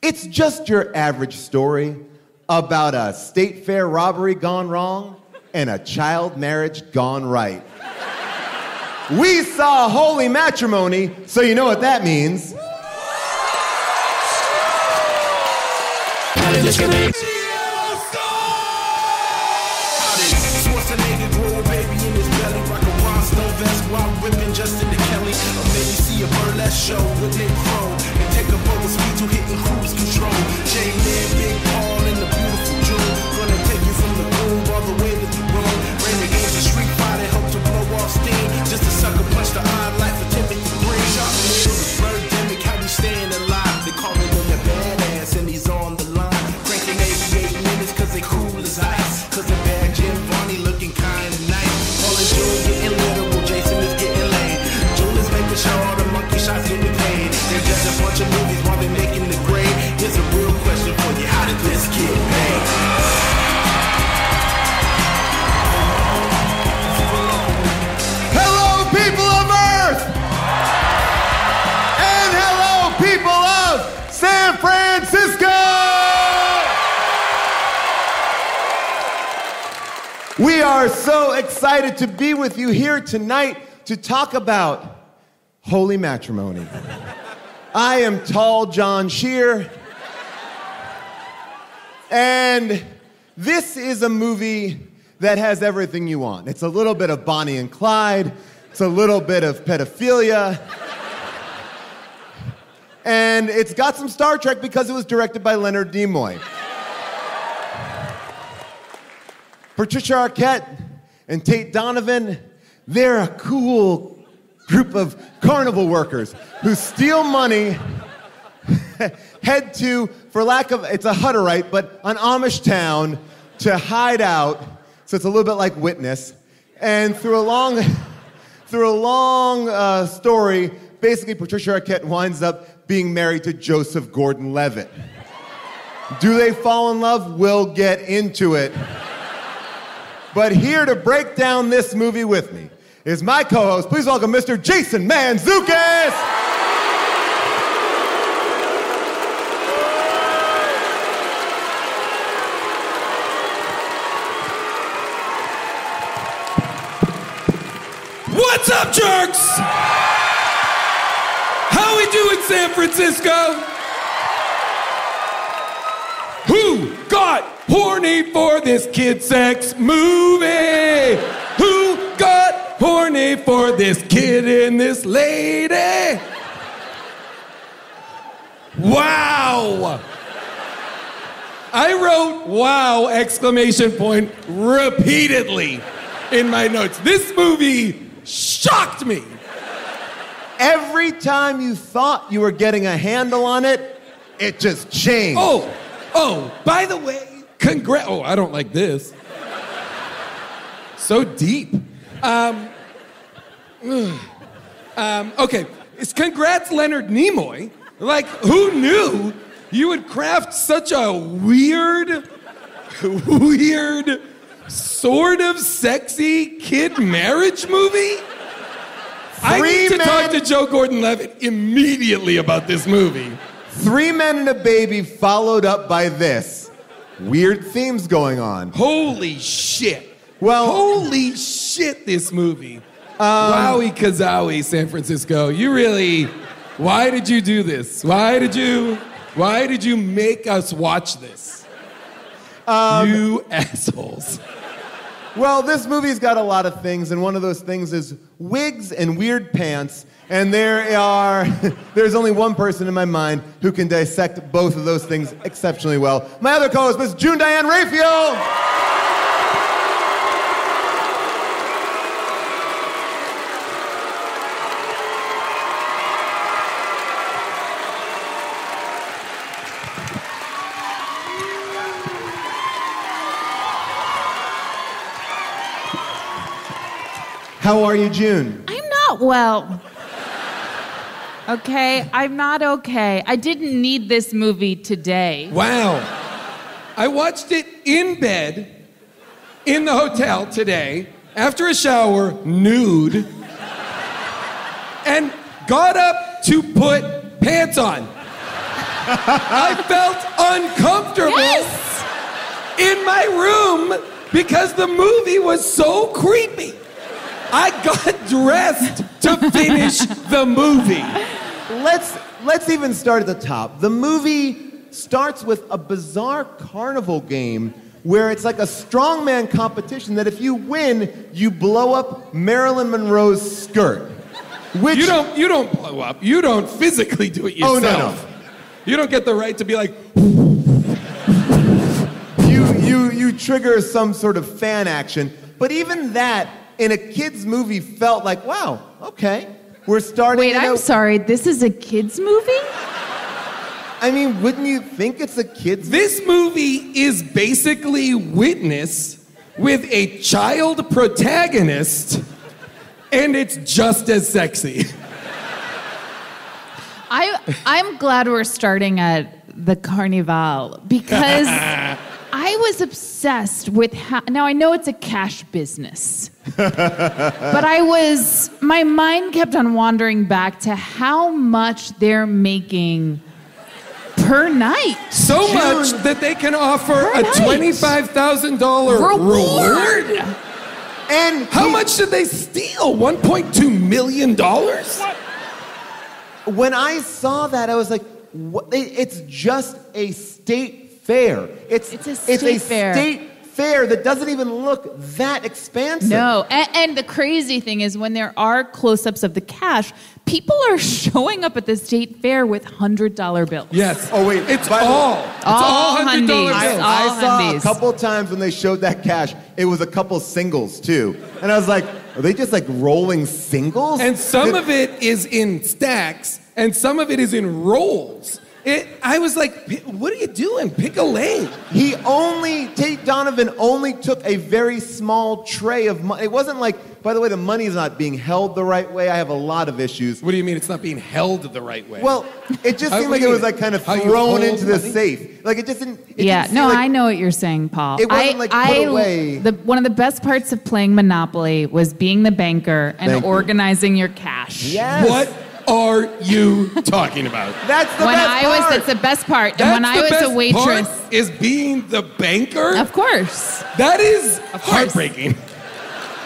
It's just your average story about a state fair robbery gone wrong and a child marriage gone right. We saw Holy Matrimony, so you know what that means. Show with Nick Crow and take a boat with speed to hitting cruise control. J-Man, Big Paul, and the beautiful June. Gonna take you from the groove all the way to the room. Rain the games of Street Fighter, help to blow off steam. Just a sucker punch the odd life for Timothy Green. Sharp needles, birdemic, how we staying alive. They call him the badass and he's on the line. Cranking 88 minutes cause they cool as ice. Cause the bad Jim Barney looking kinda nice. Paul and June getting literal, Jason is getting laid. June is making sure all the monkey shots getting paid. They're just a bunch of movies while they're making the grade. Here's a real question for you, how did this get made? Hello, people of Earth! And hello, people of San Francisco! We are so excited to be with you here tonight to talk about Holy Matrimony. I am Tall John Shear, and this is a movie that has everything you want. It's a little bit of Bonnie and Clyde, it's a little bit of pedophilia, and it's got some Star Trek because it was directed by Leonard Nimoy. Patricia Arquette and Tate Donovan, they're a cool group of carnival workers who steal money, head to, for lack of, it's a Hutterite, but an Amish town to hide out. So it's a little bit like Witness. And through a long story, basically Patricia Arquette winds up being married to Joseph Gordon-Levitt. Do they fall in love? We'll get into it. But here to break down this movie with me is my co-host. Please welcome Mr. Jason Mantzoukas. What's up, jerks? How we doing, San Francisco? Who got horny for this kid sex movie? Who got horny for this kid and this lady? Wow! I wrote wow exclamation point repeatedly in my notes. This movie shocked me. Every time you thought you were getting a handle on it, it just changed. Oh, by the way, oh, I don't like this. So deep. Okay, it's congrats, Leonard Nimoy. Like, who knew you would craft such a weird, sort of sexy kid marriage movie? I need to talk to Joe Gordon-Levitt immediately about this movie. 3 men and a baby followed up by this. Weird themes going on. Holy shit. Well, holy shit, this movie. Wowie kazowie, San Francisco. You really, why did you do this? Why did you make us watch this? You assholes. Well, this movie's got a lot of things, and one of those things is wigs and weird pants, and there's only one person in my mind who can dissect both of those things exceptionally well. My other co-host, Miss June Diane Raphael. How are you, June? I'm not well. Okay, I'm not okay. I didn't need this movie today. Wow. I watched it in bed, in the hotel today, after a shower, nude, and got up to put pants on. I felt uncomfortable in my room because the movie was so creepy. I got dressed to finish the movie. Let's even start at the top. The movie starts with a bizarre carnival game where it's like a strongman competition that if you win, you blow up Marilyn Monroe's skirt. Which You don't blow up. You don't physically do it yourself. Oh, no. You don't get the right to be like, you trigger some sort of fan action. But even that, in a kid's movie, felt like, wow, okay. We're starting. Wait, I'm sorry. This is a kid's movie? I mean, wouldn't you think it's a kid's movie? this movie is basically Witness with a child protagonist, and it's just as sexy. I'm glad we're starting at the Carnival because I was obsessed with how. Now I know it's a cash business, but my mind kept on wandering back to how much they're making per night. So much that they can offer a $25,000 reward. And How much did they steal? $1.2 million? when I saw that, I was like, what? It's just a state fair. It's a state fair. State fair that doesn't even look that expansive. No, and the crazy thing is when there are close-ups of the cash, people are showing up at the state fair with $100 bills. Yes. Oh, wait. It's by the way, all $100 hundies. bills. I saw hundies. a couple times when they showed that cash, it was a couple singles too. And I was like, are they just like rolling singles? And some of it is in stacks, and some of it is in rolls. I was like, what are you doing? Pick a lane. Tate Donovan only took a very small tray of money. It wasn't like, by the way, the money's not being held the right way. I have a lot of issues. What do you mean it's not being held the right way? Well, it just How seemed do like you it was mean? like kind of How you thrown hold into the money? safe. Like it just didn't. Yeah, didn't no, seem like, I know what you're saying, Paul. It wasn't like put away. One of the best parts of playing Monopoly was being the banker and Thank you. organizing your cash. Yes. What are you talking about? That's the best part. That's the best part. That's And when I the was best a waitress, part is being the banker? of course, That is course. heartbreaking.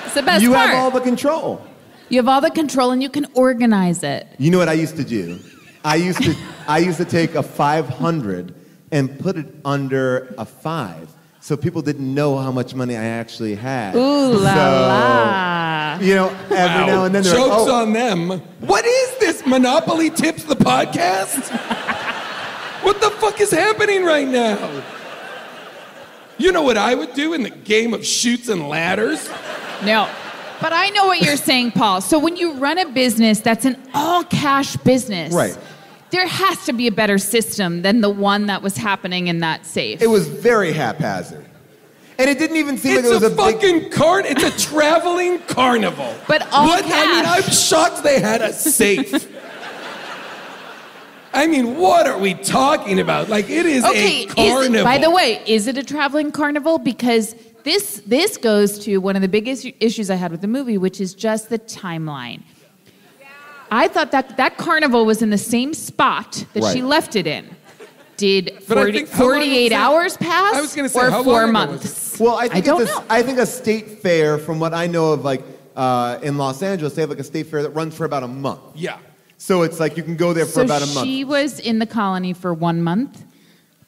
it's the best You part. have all the control. You have all the control and you can organize it. You know what I used to do? I used to take a 500 and put it under a 5, so people didn't know how much money I actually had. Ooh la la. You know, every now and then they're like, Joke's oh, on them. What is this, Monopoly Tips the podcast? What the fuck is happening right now? You know what I would do in the game of Chutes and Ladders? No. But I know what you're saying, Paul. So when you run a business that's an all-cash business, Right. there has to be a better system than the one that was happening in that safe. it was very haphazard. And it didn't even seem It's like it was a a big... fucking it's a traveling carnival. But all what? I mean, cash. I'm shocked they had a safe. I mean, what are we talking about? Like, it is a carnival. By the way, is it a traveling carnival? Because this goes to one of the biggest issues I had with the movie, which is just the timeline. I thought that carnival was in the same spot that she Right. left it in. Did But I think- how long 48 was that? hours pass? I was gonna say, or how 4 long ago was months? Well, I think don't it's know. I think a state fair, from what I know of, like in Los Angeles, they have like a state fair that runs for about a month. Yeah. So it's like you can go there for So about a month. she was in the colony for 1 month.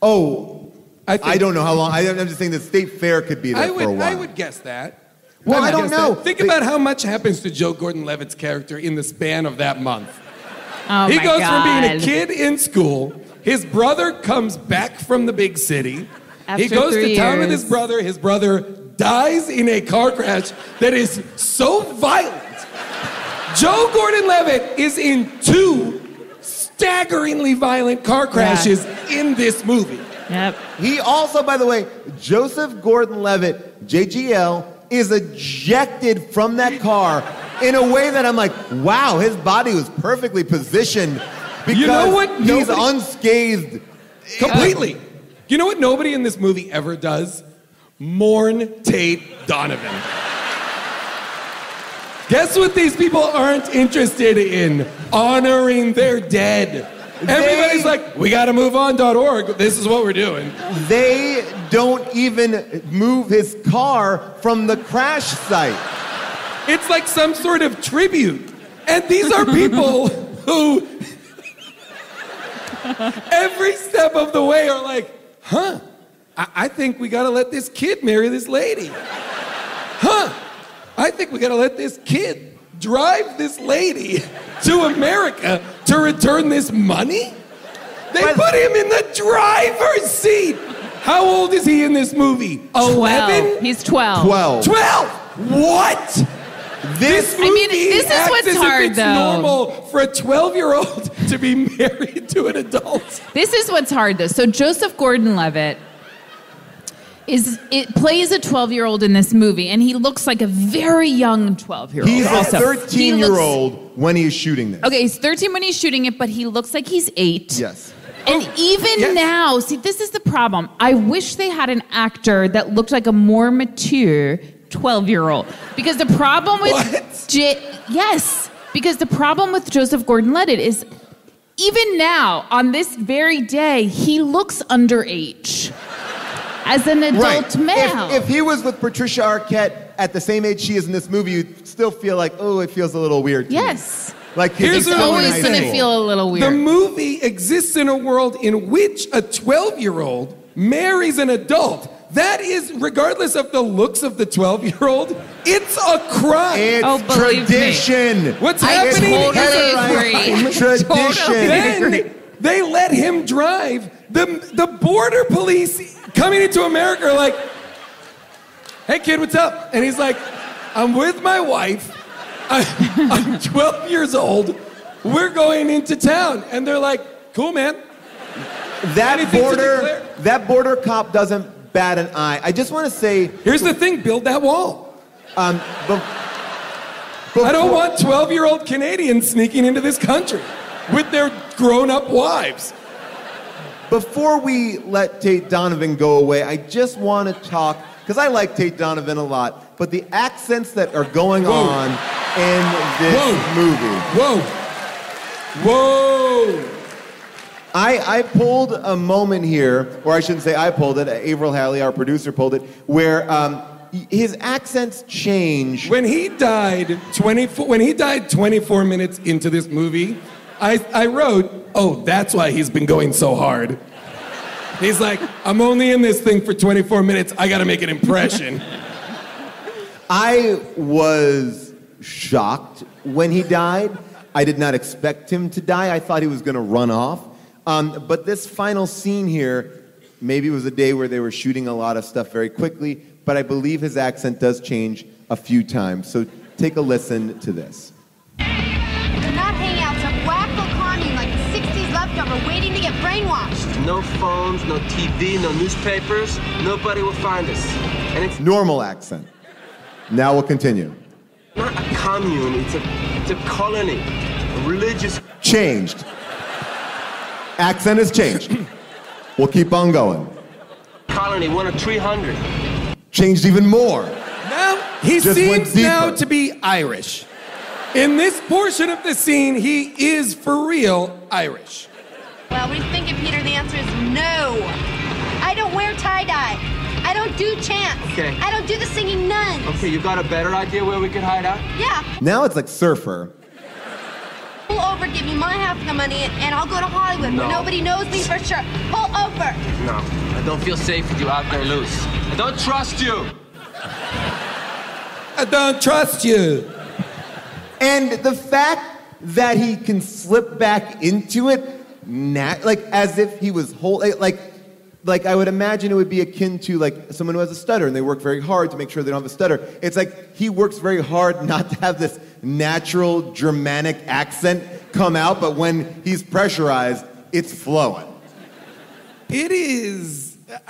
Oh, I think- I don't know how long. I'm just saying the state fair could be there for a while. I would guess that. Well, would I don't guess know. that. Think But- about how much happens to Joe Gordon-Levitt's character in the span of that month. Oh He my goes God. from being a kid in school. His brother comes back from the big city. After He goes 3 to town with years. his brother. His brother dies in a car crash that is so violent. Joe Gordon-Levitt is in 2 staggeringly violent car crashes in this movie. Yep. He also, by the way, Joseph Gordon-Levitt, JGL, is ejected from that car in a way that I'm like, wow, his body was perfectly positioned because You know what? he's Nobody- unscathed. Completely. You know what nobody in this movie ever does? Mourn Tate Donovan. Guess what these people aren't interested in? Honoring their dead. Everybody's like, we gotta move on.org. This is what we're doing. They don't even move his car from the crash site. It's like some sort of tribute. And these are people who every step of the way are like, huh, I think we gotta let this kid marry this lady. Huh, I think we gotta let this kid drive this lady to America to return this money? They put him in the driver's seat. How old is he in this movie? 11? He's 12. 12. What? This movie this is acts what's as hard, if it's though. normal for a 12-year-old to be married to an adult. This is what's hard, though. So Joseph Gordon-Levitt plays a 12-year-old in this movie, and he looks like a very young 12-year-old. He's also. a 13-year-old when he's shooting this. Okay, he's 13 when he's shooting it, but he looks like he's 8. Yes. And even now, see, this is the problem. I wish they had an actor that looked like a more mature 12-year-old. Because the problem with... What? Yes. Because the problem with Joseph Gordon-Levitt is, even now, on this very day, he looks underage. As an adult male. If he was with Patricia Arquette at the same age she is in this movie, you'd still feel like, oh, it feels a little weird to me. Yes. Like Here's he's what I'm Always gonna going to say. feel a little weird. The movie exists in a world in which a 12-year-old marries an adult. That is, regardless of the looks of the 12-year-old, it's a crime. It's believe tradition. me. What's I happening totally is agree. Tradition. then they let him drive. The border police coming into America are like, hey kid, what's up? And he's like, I'm with my wife. I'm 12 years old. We're going into town. And they're like, cool, man. That border cop doesn't bat an eye. I just want to say... Here's the thing, build that wall. I I don't want 12-year-old Canadians sneaking into this country with their grown-up wives. Before we let Tate Donovan go away, I just want to talk, because I like Tate Donovan a lot, but the accents that are going on in this movie. Whoa. I pulled a moment here, or I shouldn't say I pulled it, Averill Halley, our producer, pulled it, where his accents change. When he died 24 minutes into this movie, I wrote, oh, that's why he's been going so hard. He's like, I'm only in this thing for 24 minutes. I got to make an impression. I was shocked when he died. I did not expect him to die. I thought he was going to run off. But this final scene here, maybe it was a day where they were shooting a lot of stuff very quickly, but I believe his accent does change a few times. So take a listen to this. They're not hangouts of wacko commune like the 60s leftover waiting to get brainwashed. No phones, no TV, no newspapers. Nobody will find us. And it's Normal accent. Now we'll continue. not a commune, it's a colony. A religious... Changed. Accent has changed. We'll keep on going. colony, one of 300. Changed even more. Now, he Just went seems now deeper. to be Irish. In this portion of the scene, he is for real Irish. Well, what are you thinking, Peter? The answer is no. I don't wear tie-dye. I don't do chants. Okay. I don't do the singing nuns. Okay, you got a better idea where we could hide out? Yeah. Now it's like Surfer. Pull over, give me my half of the money, and I'll go to Hollywood where No. nobody knows me for sure. Pull over. No, I don't feel safe with you out there loose. I don't trust you. I don't trust you. And the fact that he can slip back into it, like as if he was like I would imagine it would be akin to like someone who has a stutter and they work very hard to make sure they don't have a stutter. It's like he works very hard not to have this natural Germanic accent come out, but when he's pressurized, it's flowing. It is, This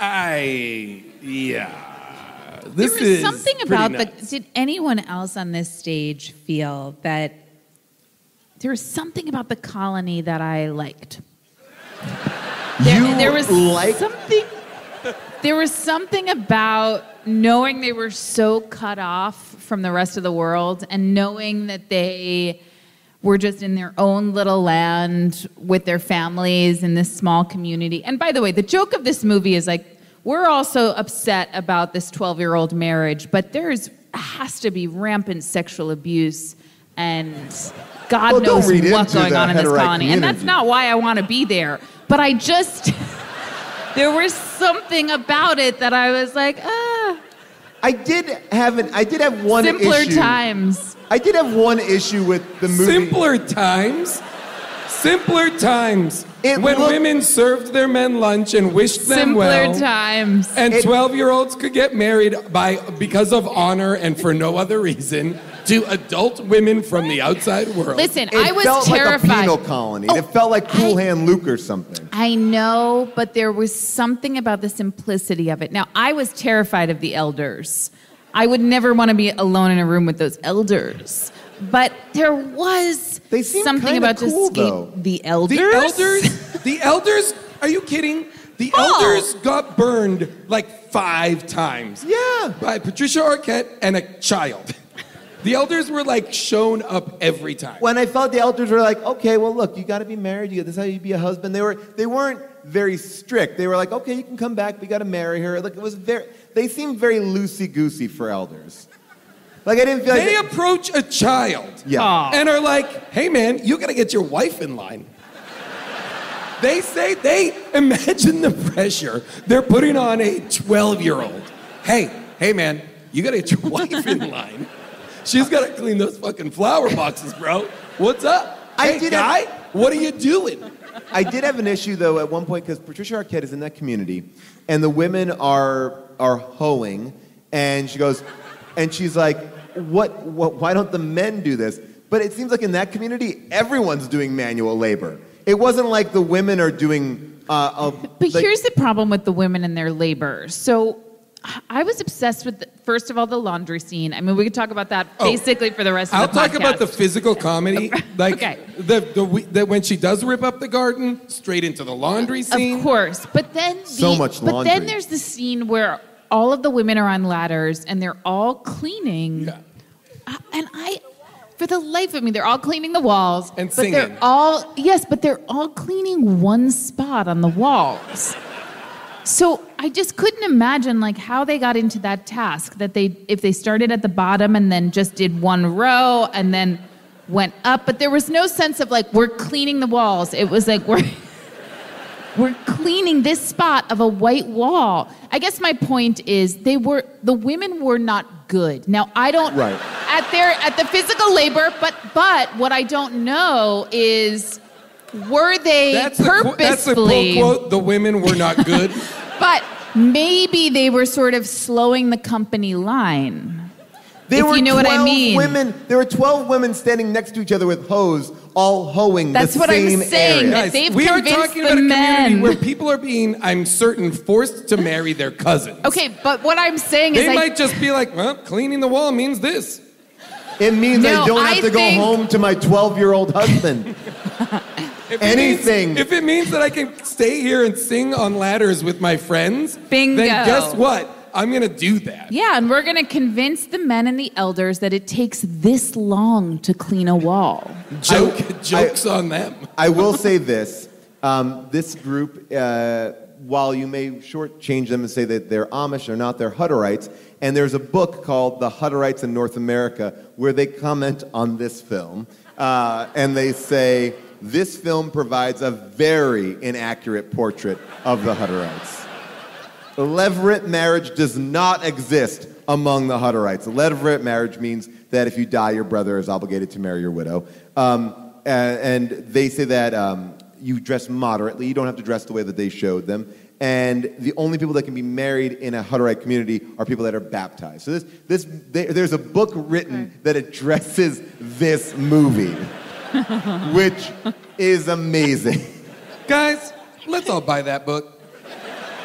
There was is something pretty about nuts. did anyone else on this stage feel that there was something about the colony that I liked? There was something about knowing they were so cut off from the rest of the world and knowing that they were just in their own little land with their families in this small community. And by the way, the joke of this movie is like, we're also upset about this 12-year-old marriage, but has to be rampant sexual abuse and God knows what's going on in this colony. Community. And that's not why I want to be there. But I just, there was something about it that I was like, I did have one Simpler issue. times. I did have one issue with the movie. Simpler times? Simpler times. When women served their men lunch and wished them well. Simpler times. And 12-year-olds could get married because of honor and for no other reason to adult women from the outside world. Listen, I was terrified. It felt like a penal colony. It felt like Cool Hand Luke or something. I know, but there was something about the simplicity of it. Now, I was terrified of the elders. I would never want to be alone in a room with those elders. But there was something about cool, just the elders. The elders, are you kidding? The elders got burned like 5 times. Yeah. By Patricia Arquette and a child. The elders were like shown up every time. When I felt the elders were like, okay, well, look, you got to be married. This is how you be a husband. They weren't very strict. They were like, okay, you can come back. We got to marry her. Like they seemed very loosey-goosey for elders. Like I didn't feel like they approach a child and are like, hey man, you got to get your wife in line. They imagine the pressure they're putting on a 12-year-old. Hey man, you got to get your wife in line. She's got to clean those fucking flower boxes, bro. What's up? What are you doing? I did have an issue, though, at one point, because Patricia Arquette is in that community, and the women are hoeing, and she goes, and she's like, why don't the men do this? But it seems like in that community, everyone's doing manual labor. It wasn't like the women are doing... Here's the problem with the women and their labor. So I was obsessed with, first of all, the laundry scene. I mean, we could talk about that basically for the rest of the podcast. I'll talk about the physical comedy. Like, okay. the when she does rip up the garden, straight into the laundry scene. Of course. But then... much laundry. But then there's the scene where all of the women are on ladders and they're all cleaning. Yeah. And for the life of me, they're all cleaning the walls. And but singing. They're all cleaning one spot on the walls. So I just couldn't imagine like how they got into that task, that if they started at the bottom and then just did one row and then went up. But there was no sense of like, we're cleaning the walls. It was like, we're cleaning this spot of a white wall. I guess my point is the women were not good. Now I don't at the physical labor, but what I don't know is were they purposefully that's the quote, the women were not good. But maybe they were sort of slowing the company line. There were you know what I mean. There were 12 women standing next to each other with hoes, all hoeing the same area. That's what I'm saying. Guys, They've we are convinced talking the about a men. community where people are being, I'm certain, forced to marry their cousins. Okay, but what I'm saying is they might just be like, well, cleaning the wall means this. It means I don't have to go home to my 12-year-old husband. If it means that I can stay here and sing on ladders with my friends, Bingo. then guess what? I'm going to do that. Yeah, and we're going to convince the men and the elders that it takes this long to clean a wall. Jokes on them. I will say this. This group, while you may shortchange them and say that they're Amish, they're not, they're Hutterites. And there's a book called The Hutterites in North America where they comment on this film. And they say, this film provides a very inaccurate portrait of the Hutterites. Levirate marriage does not exist among the Hutterites. Levirate marriage means that if you die, your brother is obligated to marry your widow. And they say that you dress moderately. You don't have to dress the way that they showed them. And the only people that can be married in a Hutterite community are people that are baptized. So there's a book written that addresses this movie, which is amazing. Guys, let's all buy that book.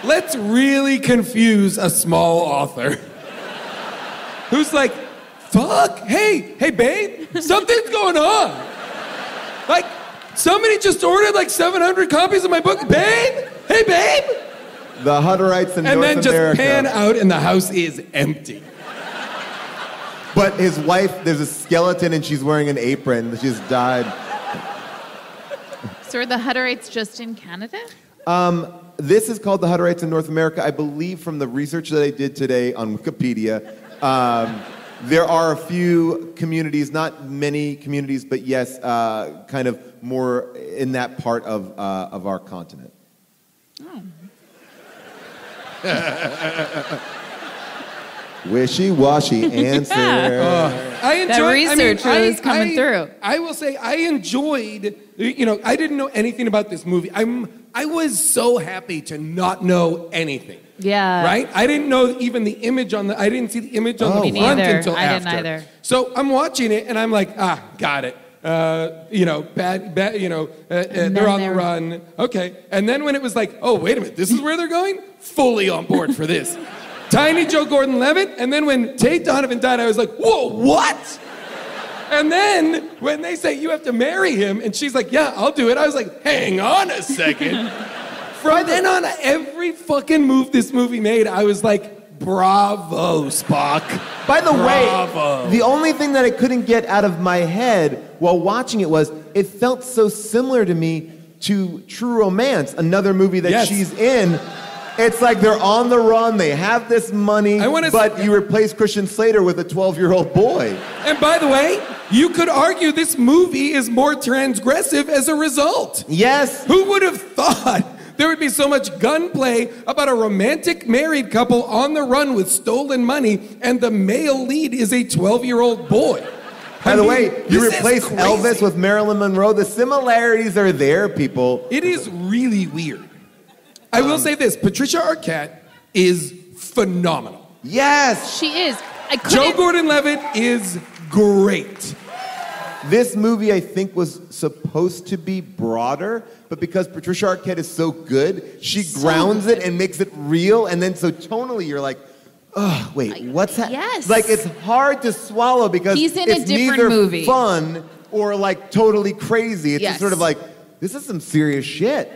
Let's really confuse a small author who's like, fuck, hey babe, something's going on. Like, somebody just ordered like 700 copies of my book. Babe, hey babe. The Hutterites in North America. And then just pan out and the house is empty. But his wife, there's a skeleton and she's wearing an apron. She's died. So are the Hutterites just in Canada? This is called the Hutterites in North America. I believe from the research that I did today on Wikipedia, there are a few communities, not many communities, but yes, kind of more in that part of our continent. Oh. Wishy-washy answer. I enjoyed, That research was coming through. I will say I enjoyed, I didn't know anything about this movie. I was so happy to not know anything. Yeah. Right? I didn't know even the image I didn't see the image on the front until I after. didn't either. So I'm watching it and I'm like, got it. They're on the run. Okay. And then when it was like, oh, wait a minute, this is where they're going? Fully on board for this. Tiny Joe Gordon-Levitt. And then when Tate Donovan died, I was like, whoa, what? And then when they say you have to marry him, and she's like, yeah, I'll do it. I was like, hang on a second. From then on, every fucking move this movie made, I was like, bravo, Spock. By the Bravo. way, the only thing that I couldn't get out of my head while watching it was it felt so similar to me to True Romance, another movie that she's in. It's like they're on the run, they have this money, but you replace Christian Slater with a 12-year-old boy. And by the way, you could argue this movie is more transgressive as a result. Yes. Who would have thought there would be so much gunplay about a romantic married couple on the run with stolen money, and the male lead is a 12-year-old boy? By the way, you replace Elvis with Marilyn Monroe. The similarities are there, people. It is really weird. I will say this, Patricia Arquette is phenomenal. Yes! She is. Joe Gordon-Levitt is great. This movie, I think, was supposed to be broader, but because Patricia Arquette is so good, she grounds it and makes it real, and then so tonally you're like, oh, wait, what's that? Yes. Like, it's hard to swallow because He's in a it's different neither movie. fun or, like, totally crazy. It's just Yes. sort of like, this is some serious shit.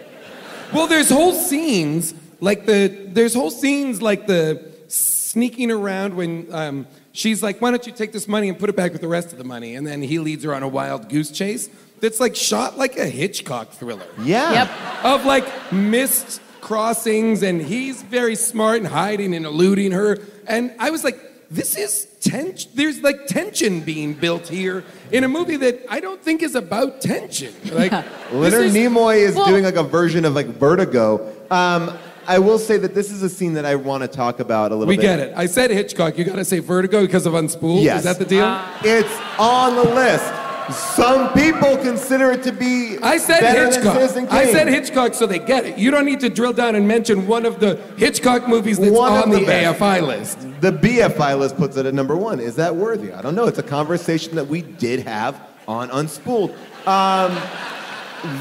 Well, there's whole scenes like the sneaking around when she's like, why don't you take this money and put it back with the rest of the money? And then he leads her on a wild goose chase that's like shot like a Hitchcock thriller. Yeah. Yep. Of like missed crossings, and he's very smart and hiding and eluding her. And I was like, this is tension. There's like tension being built here in a movie that I don't think is about tension. Like Leonard Nimoy is doing like a version of like Vertigo. I will say that this is a scene that I want to talk about a little bit. We get it. I said Hitchcock. You got to say Vertigo because of Unspooled. Yes. Is that the deal? It's on the list. Some people consider it to be I said better Hitchcock. than Citizen Kane. I said Hitchcock so they get it. You don't need to drill down and mention one of the Hitchcock movies that's One of on the the best. AFI list. The BFI list puts it at number 1. Is that worthy? I don't know. It's a conversation that we did have on Unspooled.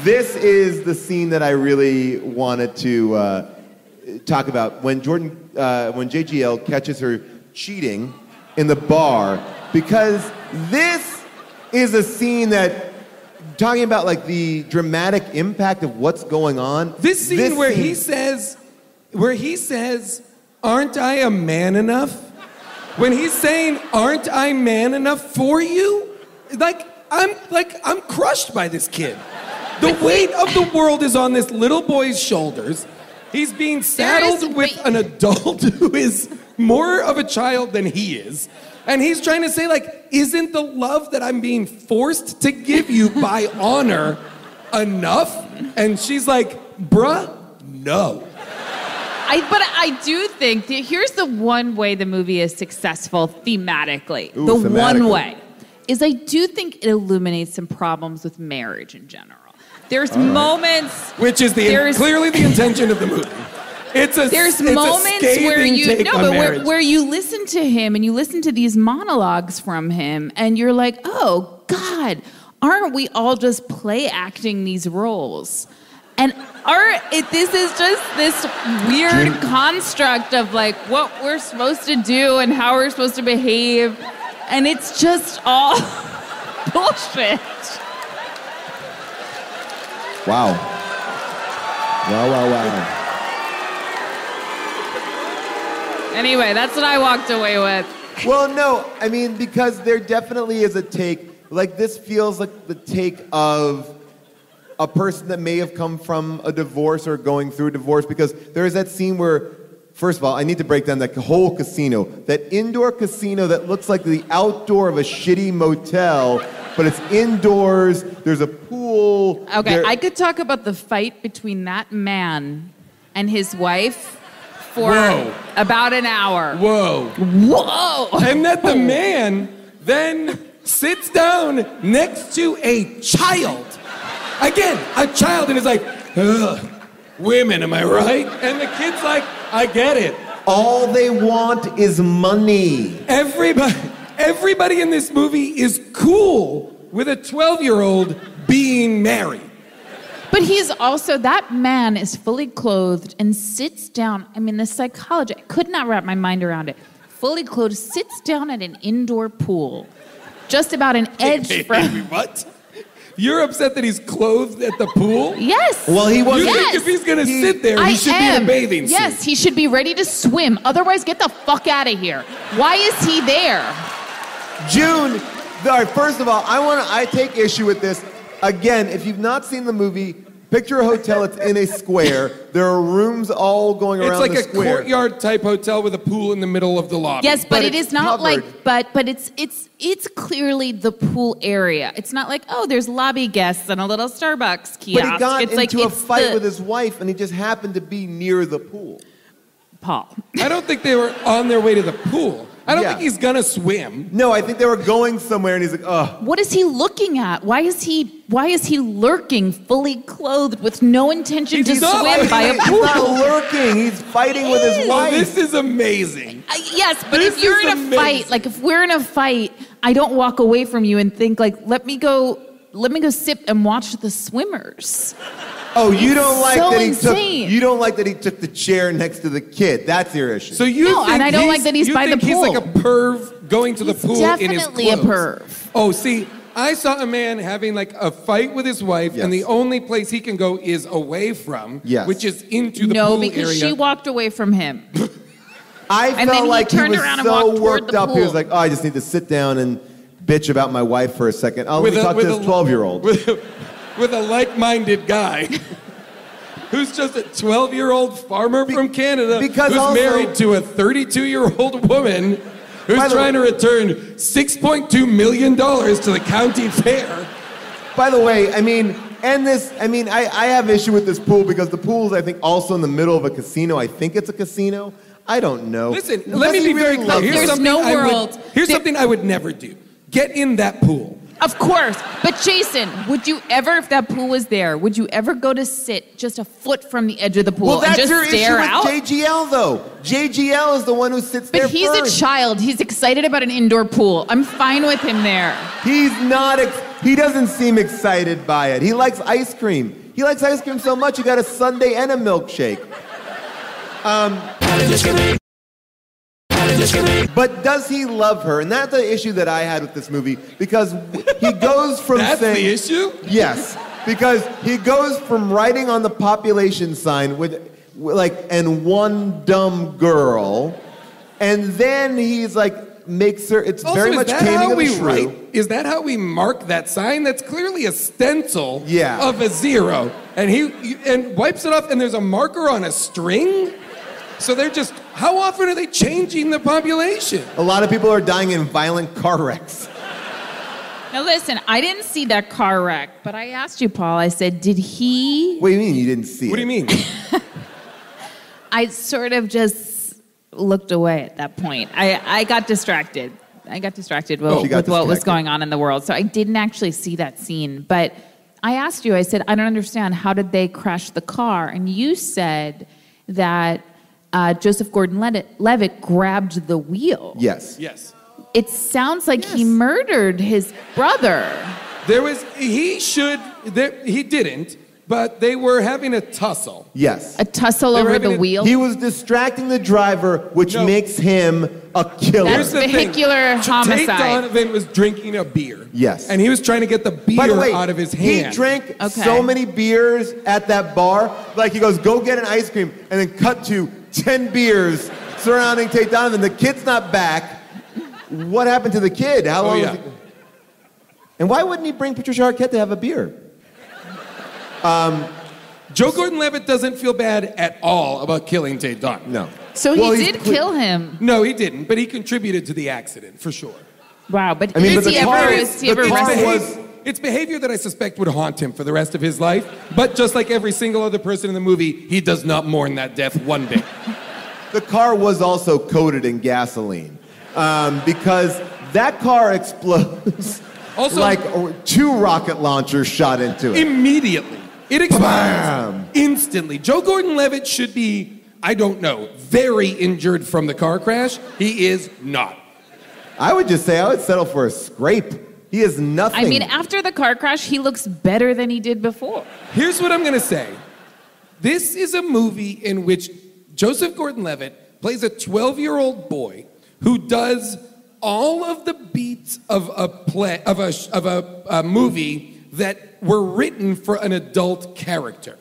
This is the scene that I really wanted to talk about when JGL catches her cheating in the bar, because this is a scene that, talking about like the dramatic impact of what's going on. This scene where he says, aren't I a man enough? When he's saying, aren't I man enough for you? I'm crushed by this kid. The weight of the world is on this little boy's shoulders. He's being saddled with an adult who is more of a child than he is. And he's trying to say, like, isn't the love that I'm being forced to give you by honor enough? And she's like, bruh, no. But I do think that here's the one way the movie is successful thematically. Thematically. One way is I do think it illuminates some problems with marriage in general. There's moments, which is clearly the intention of the movie. There's moments where where you listen to him and you listen to these monologues from him and you're like, oh God, aren't we all just play acting these roles? And this is just this weird construct of like what we're supposed to do and how we're supposed to behave, and it's just all bullshit. Wow. Anyway, that's what I walked away with. Well, no, I mean, because there definitely is a take. Like, this feels like the take of a person that may have come from a divorce or going through a divorce, because there is that scene where, first of all, I need to break down that whole casino. That indoor casino that looks like the outdoor of a shitty motel, but it's indoors, there's a pool. Okay, I could talk about the fight between that man and his wife for about an hour. Whoa. And that the man then sits down next to a child. Again, a child, and is like, ugh, women, am I right? And the kid's like, I get it. All they want is money. Everybody in this movie is cool with a 12-year-old being married. But he's also, that man is fully clothed and sits down. I mean, the psychology, I could not wrap my mind around it. Fully clothed, sits down at an indoor pool. Just about an edge from... What? You're upset that he's clothed at the pool? Yes. Well, he wasn't. You think if he's going to sit there, he should be in a bathing suit? Yes, he should be ready to swim. Otherwise, get the fuck out of here. Why is he there? June, all right, first of all, I take issue with this. Again, if you've not seen the movie, picture a hotel, it's in a square. There are rooms all going around the square. It's like a courtyard-type hotel with a pool in the middle of the lobby. Yes, but it is not covered. like, but it's clearly the pool area. It's not like, oh, there's lobby guests and a little Starbucks kiosk. But he got it's into a fight with his his wife, and he just happened to be near the pool. Paul. I don't think they were on their way to the pool. I don't think he's gonna swim. No, I think they were going somewhere, and he's like, ugh. What is he looking at? Why is he lurking, fully clothed, with no intention to swim by a pool? He's not lurking. He's fighting with his wife. Oh, this is amazing. Yes, but if you're in a fight, like if we're in a fight, I don't walk away from you and think like, let me go sit and watch the swimmers. Oh, you don't like so that he insane. took. You don't like that he took the chair next to the kid. That's your issue. So you No, think and I don't like that he's by the He's pool. like a perv going to the He's pool in his definitely a clothes. perv. Oh, see, I saw a man having like a fight with his wife, Yes. and the only place he can go is away from, which is into the No, pool because area. she walked away from him. I And then felt he like turned he was around and so walked toward worked the up. He was pool. like, oh, I just need to sit down and bitch about my wife for a second. Let me talk to this 12-year-old. With a like-minded guy. Who's just a 12-year-old farmer from Canada because who's also- married to a 32-year-old woman who's By the trying to return $6.2 million to the county fair. By the way, I have issue with this pool because the pool is, I think, also in the middle of a casino. I think it's a casino. I don't know. Listen, let me be very clear. Here's something I would never do. Get in that pool. Of course. But Jason, would you ever, if that pool was there, would you ever go to sit just a foot from the edge of the pool Well, and that's just your stare issue out? with JGL, though. JGL is the one who sits there But he's first. a child. He's excited about an indoor pool. I'm fine with him there. He's not. He doesn't seem excited by it. He likes ice cream. He likes ice cream so much, he got a sundae and a milkshake. But does he love her? And that's the issue that I had with this movie, because he goes from That's saying... the issue? Yes, because he goes from writing on the population sign with and one dumb girl, and then he's like, makes her... It's Also, very much taming of the shrew. Is that how we mark that sign? That's clearly a stencil Yeah. of a zero. And he wipes it off, and there's a marker on a string? So they're just... How often are they changing the population? A lot of people are dying in violent car wrecks. Now listen, I didn't see that car wreck, but I asked you, Paul, I said, did he... What do you mean you didn't see it? What do you mean? I sort of just looked away at that point. I got distracted. with what was going on in the world. So I didn't actually see that scene. But I asked you, I said, I don't understand. How did they crash the car? And you said that Joseph Gordon-Levitt grabbed the wheel. Yes. Yes. It sounds like he murdered his brother. He didn't, but they were having a tussle. Yes. A tussle over the wheel? He was distracting the driver, which makes him a killer. That's vehicular homicide. Tate Donovan was drinking a beer. Yes. And he was trying to get the beer By the way, out of his hand. He drank so many beers at that bar. Like, he goes, go get an ice cream, and then cut to 10 beers surrounding Tate Donovan. The kid's not back. what happened to the kid? How long? yeah. Was he... And why wouldn't he bring Patricia Arquette to have a beer? Joe Gordon-Levitt doesn't feel bad at all about killing Tate Donovan. No. So he did kill him. No, he didn't, but he contributed to the accident, for sure. Wow, but I mean, is but he the car ever is- is he ever the car arrested? was- It's behavior that I suspect would haunt him for the rest of his life, but just like every single other person in the movie, he does not mourn that death one bit. The car was also coated in gasoline because that car explodes Also- like 2 rocket launchers shot into it. Immediately. It explodes Bam! instantly. Joe Gordon-Levitt should be, I don't know, very injured from the car crash. He is not. I would just say I would settle for a scrape. He is nothing. I mean, after the car crash, he looks better than he did before. Here's what I'm going to say. This is a movie in which Joseph Gordon-Levitt plays a 12-year-old boy who does all of the beats of a movie that were written for an adult character.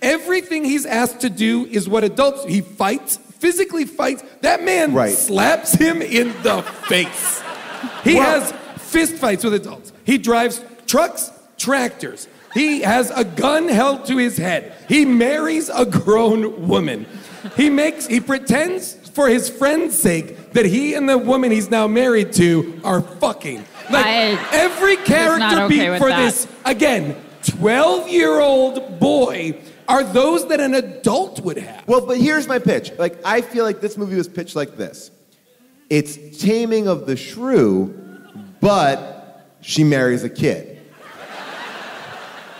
Everything he's asked to do is what adults. He fights, physically fights. That man slaps him in the face. He has fist fights with adults. He drives trucks, tractors. He has a gun held to his head. He marries a grown woman. He pretends for his friend's sake that he and the woman he's now married to are fucking. Every character beat for this, again, 12-year-old boy are those that an adult would have. Well, but here's my pitch. Like, I feel like this movie was pitched like this. It's Taming of the Shrew, but she marries a kid.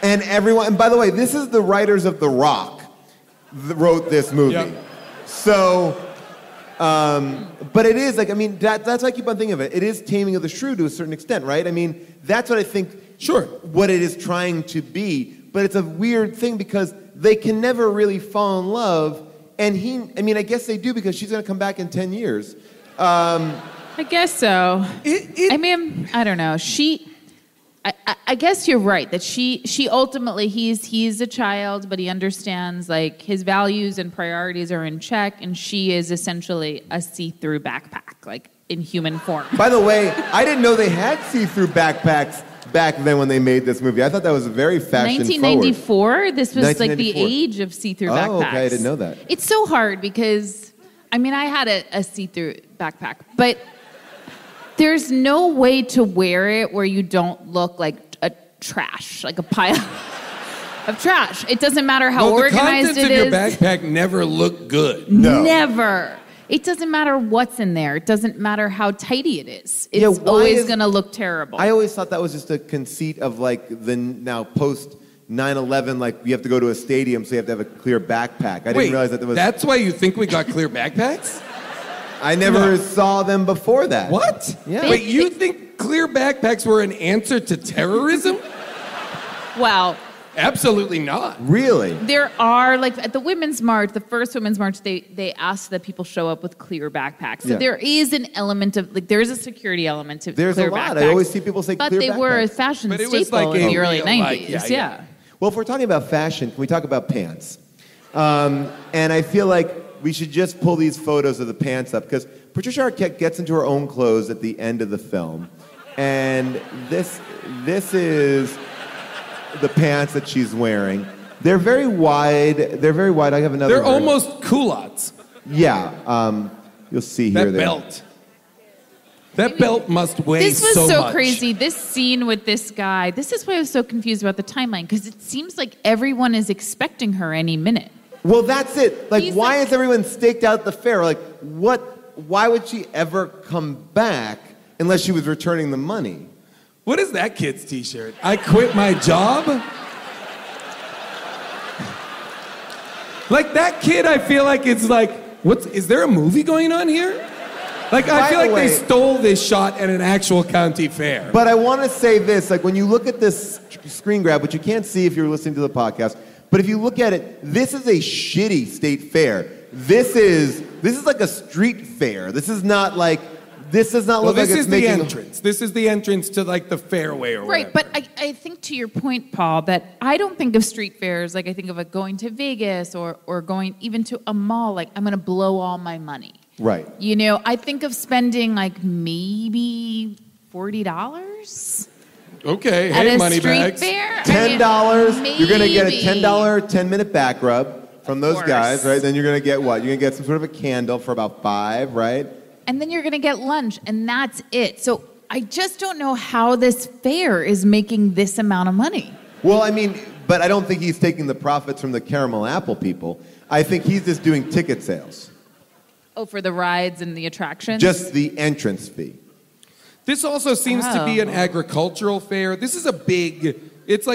And by the way, this is the writers of The Rock that wrote this movie. Yep. So, but it is like, I mean, that's why I keep on thinking of it. It is Taming of the Shrew to a certain extent, right? I mean, that's what I think, what it is trying to be. But it's a weird thing because they can never really fall in love. And I guess they do because she's going to come back in 10 years. I guess so. I mean, I don't know. I guess you're right that she ultimately he's a child, but he understands like his values and priorities are in check, and she is essentially a see-through backpack, like in human form. By the way, I didn't know they had see-through backpacks back then when they made this movie. I thought that was very fashion 1994. This was like the 1994. age of see-through backpacks. Oh, okay, I didn't know that. It's so hard because, I mean, I had a see-through backpack, but there's no way to wear it where you don't look like a trash, like a pile of trash. It doesn't matter how organized it is. The contents of your backpack never look good. No. Never. It doesn't matter what's in there. It doesn't matter how tidy it is. It's always going to look terrible. I always thought that was just a conceit of like the now post 9/11, like you have to go to a stadium, so you have to have a clear backpack. I didn't realize that there was. That's why you think we got clear backpacks? I never saw them before that. What? Yeah. Wait, you think clear backpacks were an answer to terrorism? Well, absolutely not. Really? There are, like, at the Women's March, the first Women's March, they asked that people show up with clear backpacks. So there is an element of, like, there's a security element to There's clear a lot. backpacks. I always see people say but clear they were a backpacks. fashion But it was staple like in a the early real, 90s. yeah. Well, if we're talking about fashion, can we talk about pants? And I feel like we should just pull these photos of the pants up because Patricia Arquette gets into her own clothes at the end of the film. And this is the pants that she's wearing. They're very wide. I have another. They're version. almost culottes. Yeah. You'll see here. That belt. That belt must weigh This was so so much. crazy. This scene with this guy, this is why I was so confused about the timeline, because it seems like everyone is expecting her any minute. Well, that's it. Like, He's why like- is everyone staked out at the fair? Like, why would she ever come back unless she was returning the money? What is that kid's t-shirt? I quit my job? Like, that kid, I feel like it's like, is there a movie going on here? Like, I feel like they stole this shot at an actual county fair. But I want to say this, like when you look at this screen grab, which you can't see if you're listening to the podcast, but if you look at it, this is a shitty state fair. This is like a street fair. This does not look like it's making... This is the entrance. This is the entrance to like the fairway or whatever. Right, but I think to your point, Paul, that I don't think of street fairs like I think of going to Vegas or going even to a mall, like I'm going to blow all my money. Right. You know, I think of spending like maybe $40 Okay, at hey, a money street bags. fair. $10. You're going to get a maybe. $10 10-minute back rub from those course. guys, right? Then you're going to get what? You're going to get some sort of a candle for about $5, right? And then you're going to get lunch, and that's it. So I just don't know how this fair is making this amount of money. Well, I mean, but I don't think he's taking the profits from the caramel apple people. I think he's just doing ticket sales. Oh, for the rides and the attractions? Just the entrance fee. This also seems to be an agricultural fair. This is a big, this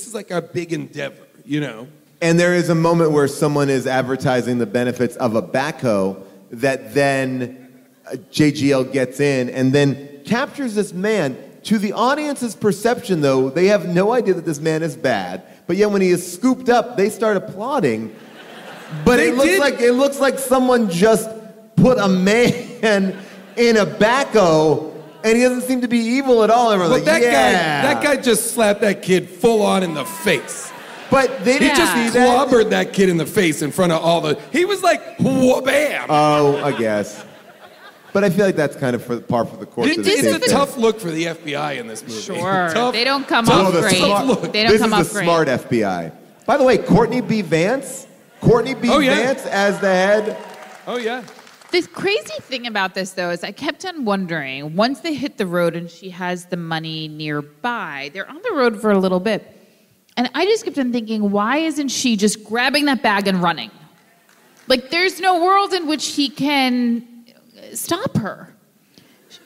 is like a big endeavor, you know? And there is a moment where someone is advertising the benefits of a backhoe that then JGL gets in and then captures this man. To the audience's perception, though, they have no idea that this man is bad. But yet when he is scooped up, they start applauding. But it looks like someone just put a man in a backhoe, and he doesn't seem to be evil at all. Everyone's But like, that guy just slapped that kid full on in the face. But they He didn't just see that. clobbered that kid in the face in front of all the. He was like, bam. Oh, I guess. But I feel like that's kind of for par for the course. It's a tough look for the FBI in this movie. Sure. Tough, They don't come tough off look. great. Tough look. They don't come off This is the great. smart FBI. By the way, Courtney B. Vance as the head. Oh, yeah. The crazy thing about this, though, is I kept on wondering, once they hit the road and she has the money nearby, they're on the road for a little bit. And I just kept on thinking, why isn't she just grabbing that bag and running? Like, there's no world in which he can stop her.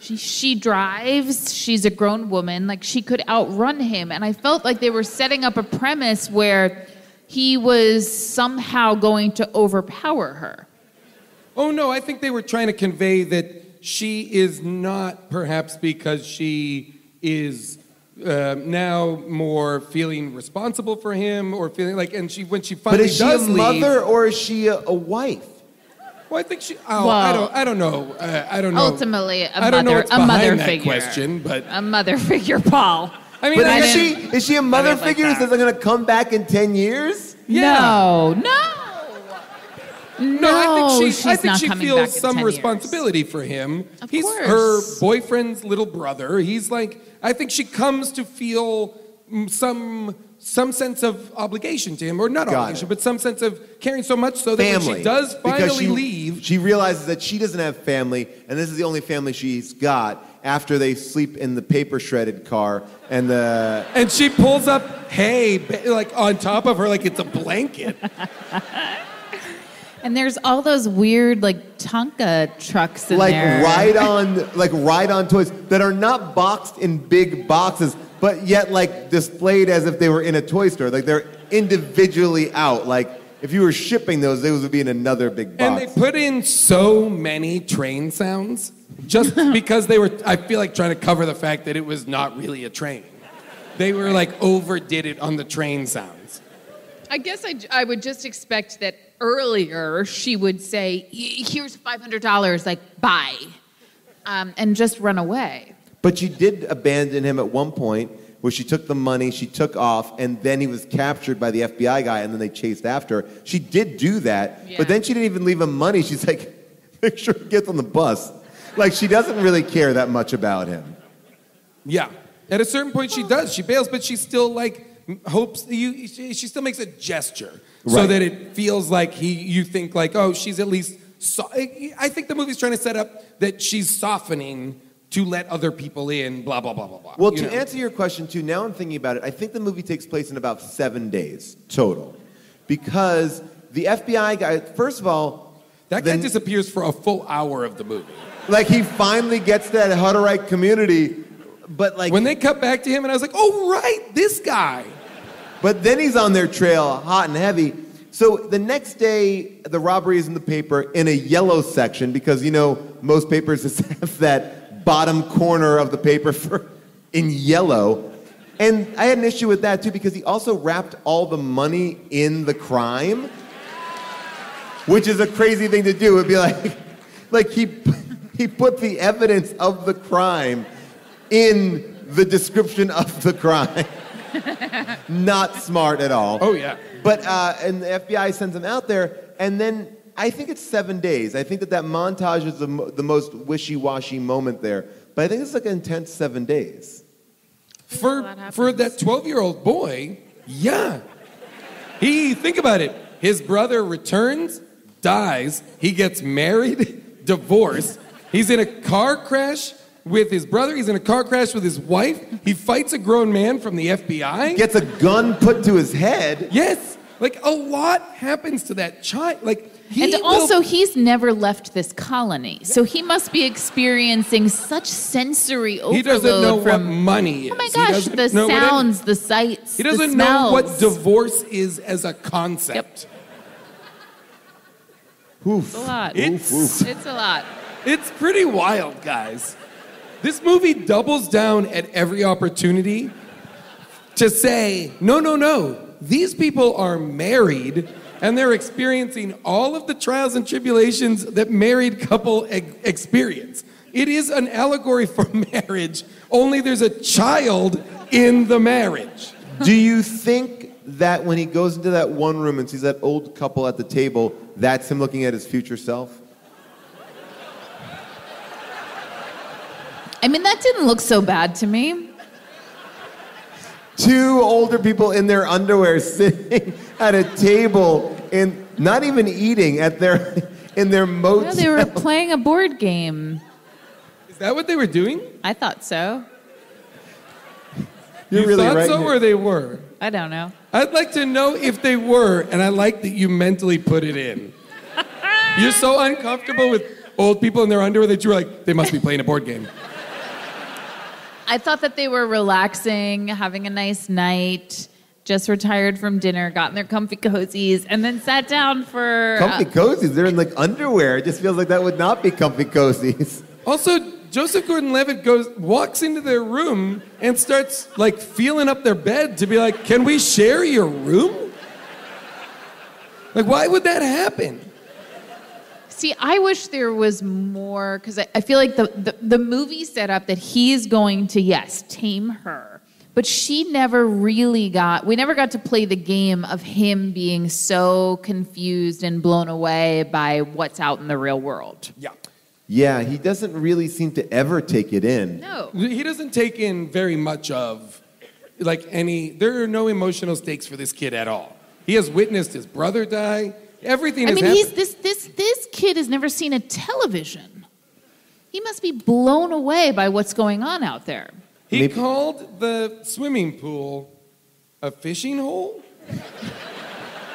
She drives, she's a grown woman, like she could outrun him. And I felt like they were setting up a premise where he was somehow going to overpower her. Oh, no, I think they were trying to convey that she is not, perhaps because she is now more feeling responsible for him or feeling like, and when she finally But is she does a mother leave, or is she a wife? well, I think she. Well, I don't know. I don't know. Ultimately, I don't know what's a mother behind that figure. question, but A mother figure, Paul. I mean, But I is she a mother didn't like figure that. that's going to come back in 10 years? No. No, I think she's not she coming feels back in some 10 responsibility for him. Of He's course. her boyfriend's little brother. He's like, I think she comes to feel some sense of obligation to him, or not Got obligation, it. but some sense of caring so much so that Family. when she does Because finally leave, she realizes that she doesn't have family, and this is the only family she's got after they sleep in the paper shredded car and she pulls up hay like on top of her like it's a blanket. And there's all those weird, like, Tonka trucks in there. ride on toys that are not boxed in big boxes, but yet like displayed as if they were in a toy store. Like they're individually out. Like if you were shipping those would be in another big box. And they put in so many train sounds just because they were, I feel like, trying to cover the fact that it was not really a train. They were like overdid it on the train sounds. I guess I would just expect that earlier she would say, here's $500, like, bye, and just run away. But she did abandon him at one point where she took the money, she took off, and then he was captured by the FBI guy, and then they chased after her. She did do that, Yeah. but then she didn't even leave him money. She's like, make sure he gets on the bus. Like, she doesn't really care that much about him. Yeah. At a certain point, she does. She bails, but she still, like, hopes, she still makes a gesture so Right. that it feels like you think, like, oh, she's at least, I think the movie's trying to set up that she's softening to let other people in, blah, blah, blah, blah, blah. Well, to answer your question, too, now I'm thinking about it, I think the movie takes place in about 7 days total. Because the FBI guy, first of all... That guy disappears for a full hour of the movie. Like, he finally gets to that Hutterite community, but like... When they cut back to him, and I was like, oh, right, this guy. But then he's on their trail, hot and heavy. So the next day, the robbery is in the paper in a yellow section, because, you know, most papers just have that bottom corner of the paper in yellow. And I had an issue with that, too, because he also wrapped all the money in the crime, which is a crazy thing to do. It'd be like he put the evidence of the crime in the description of the crime. Not smart at all. Oh, yeah. But, and the FBI sends him out there, and then I think it's 7 days. I think that montage is the most wishy-washy moment there. But I think it's like an intense 7 days. For that 12-year-old boy, yeah. Think about it. His brother returns, dies, he gets married, divorced. He's in a car crash with his brother. He's in a car crash with his wife. He fights a grown man from the FBI. Gets a gun put to his head. Yes. Like, a lot happens to that child. Like, he's never left this colony. So he must be experiencing such sensory overload. He doesn't know what money is. Oh my gosh, the sounds, the sights, the smells. He doesn't know what divorce is as a concept. Yep. Oof. It's a lot. It's a lot. It's pretty wild, guys. This movie doubles down at every opportunity to say, no. These people are married, and they're experiencing all of the trials and tribulations that married couple experience. It is an allegory for marriage, only there's a child in the marriage. Do you think that when he goes into that one room and sees that old couple at the table, that's him looking at his future self? I mean, that didn't look so bad to me. Two older people in their underwear sitting at a table and not even eating in their motel. No, they were playing a board game. Is that what they were doing? I thought so. You really thought right so, or they were? I don't know. I'd like to know if they were, and I like that you mentally put it in. You're so uncomfortable with old people in their underwear that you were like, they must be playing a board game. I thought that they were relaxing, having a nice night, just retired from dinner, got in their comfy cozies, and then sat down for... Comfy cozies? They're in like underwear. It just feels like that would not be comfy cozies. Also, Joseph Gordon-Levitt walks into their room and starts like feeling up their bed to be like, can we share your room? Like, why would that happen? See, I wish there was more, because I feel like the movie set up that he's going to, yes, tame her. But we never got to play the game of him being so confused and blown away by what's out in the real world. Yeah. Yeah, he doesn't really seem to ever take it in. No. He doesn't take in very much of, there are no emotional stakes for this kid at all. He has witnessed his brother die. Everything has happened. This kid has never seen a television. He must be blown away by what's going on out there. He called the swimming pool a fishing hole?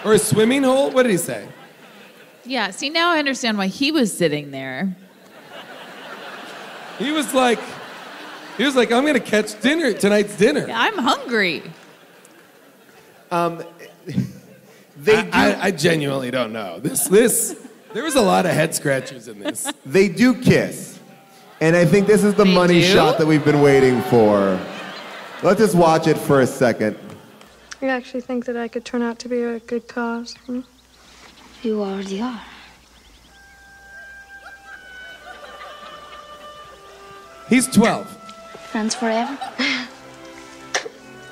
Or a swimming hole? What did he say? Yeah, see, now I understand why he was sitting there. He was like, I'm going to catch tonight's dinner. Yeah, I'm hungry. I genuinely don't know. There was a lot of head scratchers in this. They do kiss. And I think this is the money shot that we've been waiting for. Let's just watch it for a second. You actually think that I could turn out to be a good cause? Hmm? You already are. He's 12. Friends forever?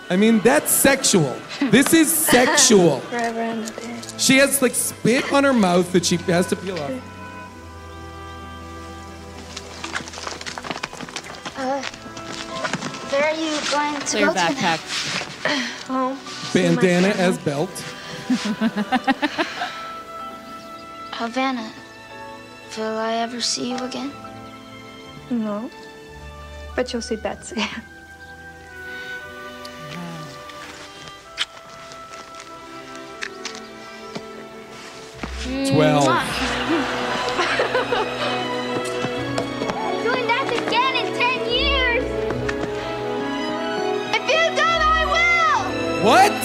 I mean, that's sexual. This is sexual. Forever and a day. She has like spit on her mouth that she has to peel off. Where are you going to Your go backpack. Home. Bandana as belt. Havana. Will I ever see you again? No. But you'll see Betsy. Twelve. Doing that again in 10 years. If you don't, I will. What?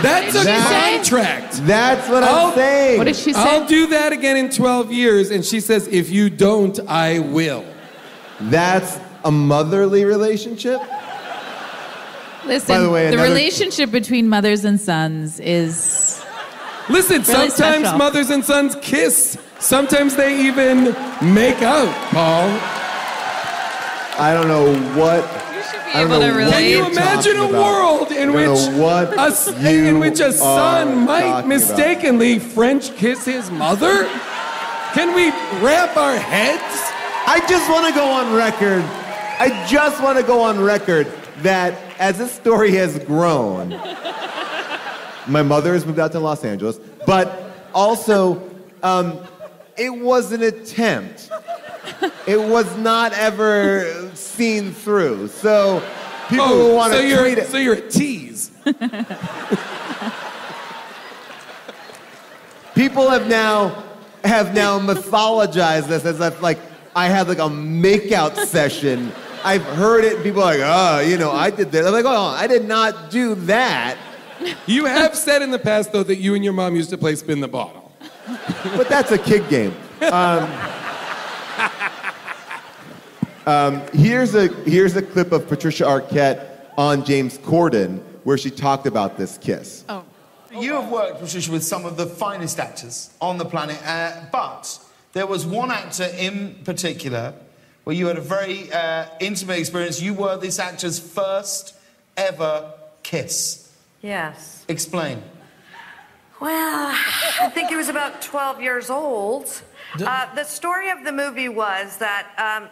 That's a contract. That's what I'm saying. What did she say? I'll do that again in 12 years. And she says, if you don't, I will. That's a motherly relationship? Listen, By the way, the relationship between mothers and sons is... Listen, really sometimes special. mothers and sons kiss. Sometimes they even make out, Paul. I don't know what... You should I don't able to know what relate. Can you you're imagine a talking about. world in I which don't know what a you son are might talking mistakenly French kiss his mother? Can we wrap our heads? I just want to go on record that as this story has grown, my mother has moved out to Los Angeles, but also it was an attempt. It was not ever seen through. So people who want to treat it. So you're a tease. People have now mythologized this as if like I had like a makeout session. I've heard it. People are like, I did that. I'm like, I did not do that. You have said in the past though that you and your mom used to play spin the bottle. But that's a kid game. Here's a clip of Patricia Arquette on James Corden where she talked about this kiss. Oh. You have worked, Patricia, with some of the finest actors on the planet, but there was one actor in particular where you had a very intimate experience. You were this actor's first ever kiss. Yes. Explain. Well, I think he was about 12 years old. The story of the movie was that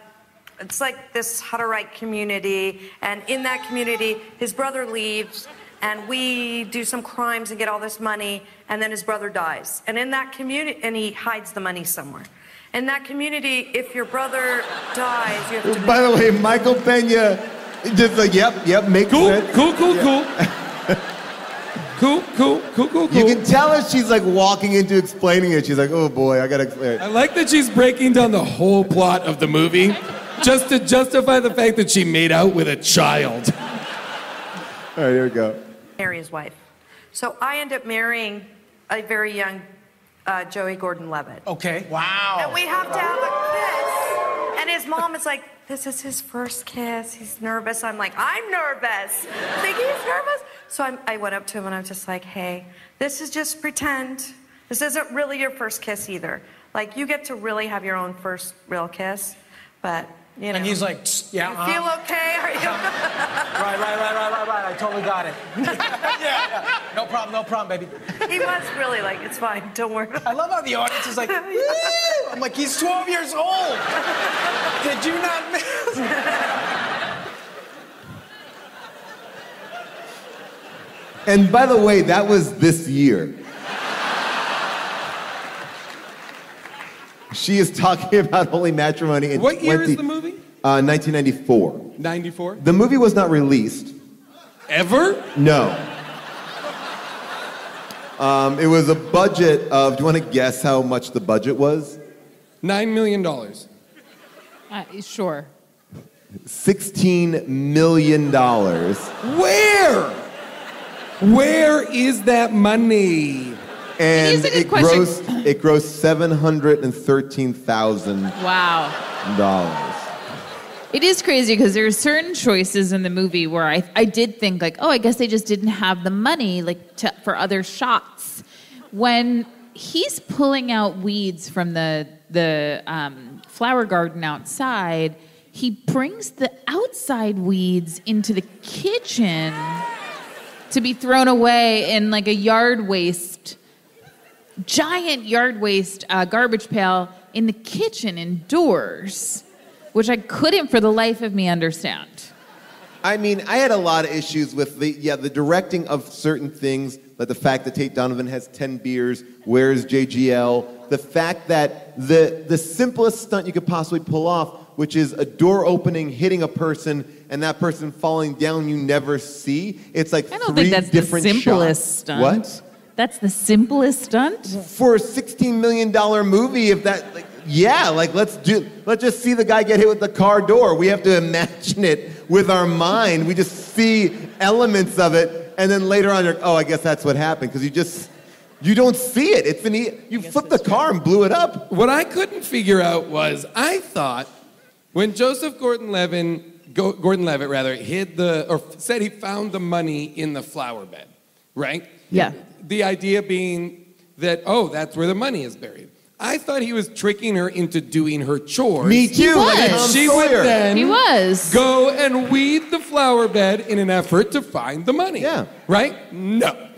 it's like this Hutterite community, and in that community, his brother leaves, and we do some crimes and get all this money, and then his brother dies. And in that community, and he hides the money somewhere. In that community, if your brother dies, you have to... By the way, Michael Pena, just like, yep, makes sense. Cool. You can tell as she's like walking into explaining it, she's like, oh boy, I gotta explain it. I like that she's breaking down the whole plot of the movie just to justify the fact that she made out with a child. All right, here we go. Marry his wife. So I end up marrying a very young Joey Gordon-Levitt. Okay. Wow. And we have to have a kiss. And his mom is like, this is his first kiss. He's nervous. I'm like, I'm nervous. I think he's nervous. So I went up to him and I was just like, hey, this is just pretend. This isn't really your first kiss either. Like, you get to really have your own first real kiss, but, you know. And he's like, yeah. You feel okay? Are you? Right. I totally got it. yeah. No problem, baby. He was really like, it's fine, don't worry. I love how the audience is like, woo! I'm like, he's 12 years old. Did you not miss? And by the way, that was this year. She is talking about Holy Matrimony in What year is the movie? 1994. 94? The movie was not released. Ever? No. It was a budget of, do you want to guess how much the budget was? $9 million. Sure. $16 million. Where? Where is that money? And It is a it good question. grossed $713,000. Wow. It is crazy because there are certain choices in the movie where I did think like, oh, I guess they just didn't have the money for other shots. When he's pulling out weeds from the flower garden outside, he brings the outside weeds into the kitchen to be thrown away in like a giant yard waste garbage pail in the kitchen indoors, which I couldn't for the life of me understand. I mean, I had a lot of issues with the directing of certain things, like the fact that Tate Donovan has 10 beers, where's JGL, the fact that the simplest stunt you could possibly pull off, which is a door opening, hitting a person, and that person falling down you never see. It's like I don't three think that's different the simplest shots. stunt. What? That's the simplest stunt? For a $16 million movie, if that, let's just see the guy get hit with the car door. We have to imagine it with our mind. We just see elements of it, and then later on, you're like, oh, I guess that's what happened, because you don't see it. You flipped the car and blew it up. What I couldn't figure out was, I thought when Joseph Gordon-Levitt said he found the money in the flower bed, right? Yeah. The idea being that, oh, that's where the money is buried. I thought he was tricking her into doing her chores. Me too. He was. Like Tom She Sawyer. would then He was. go and weed the flower bed in an effort to find the money. Yeah. Right? No.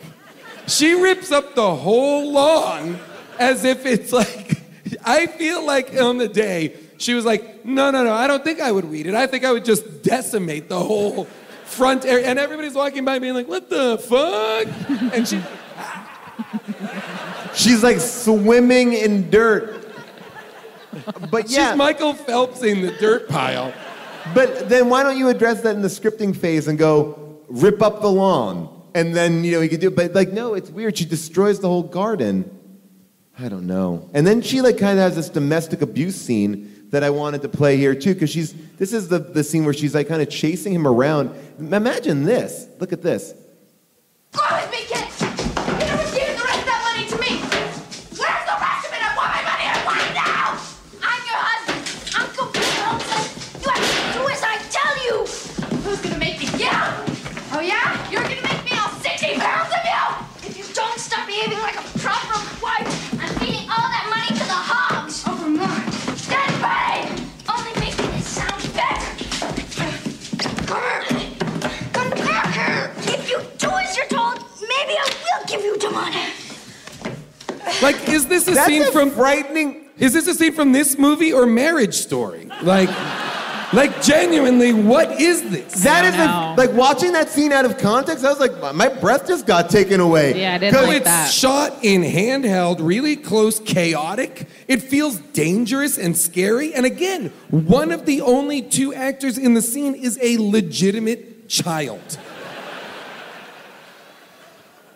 She rips up the whole lawn as if it's like, I feel like on the day, she was like, no, I don't think I would weed it. I think I would just decimate the whole front area. And everybody's walking by being like, what the fuck? And she's like swimming in dirt. But yeah. She's Michael Phelpsing the dirt pile. But then why don't you address that in the scripting phase and go, rip up the lawn? And then, you could do it. But like, no, it's weird. She destroys the whole garden. I don't know. And then she like kind of has this domestic abuse scene that I wanted to play here too, because this is the scene where she's like kind of chasing him around. Imagine this. Look at this. Go with me, kid! You never gave the rest of that money to me! Where's the rest of it? I want my money! I want it now! I'm your husband! Uncle Wilson! You have to do as I tell you! Who's gonna make me? Yeah! Oh yeah? You're gonna make me all 60 pounds of you! If you don't stop behaving like a proper wife, I'm feeding all that money to the hogs! Over mine! That's fine! Only making it sound better! Come here! Come back here! If you do as you're told, maybe I will give you the money! Like, is this a That's scene from frightening. Is this a scene from this movie or Marriage Story? Like genuinely, what is this? That is like watching that scene out of context. I was like, my breath just got taken away. Yeah, I didn't like it's that. shot in handheld, really close, chaotic. It feels dangerous and scary. And again, one of the only two actors in the scene is a legitimate child.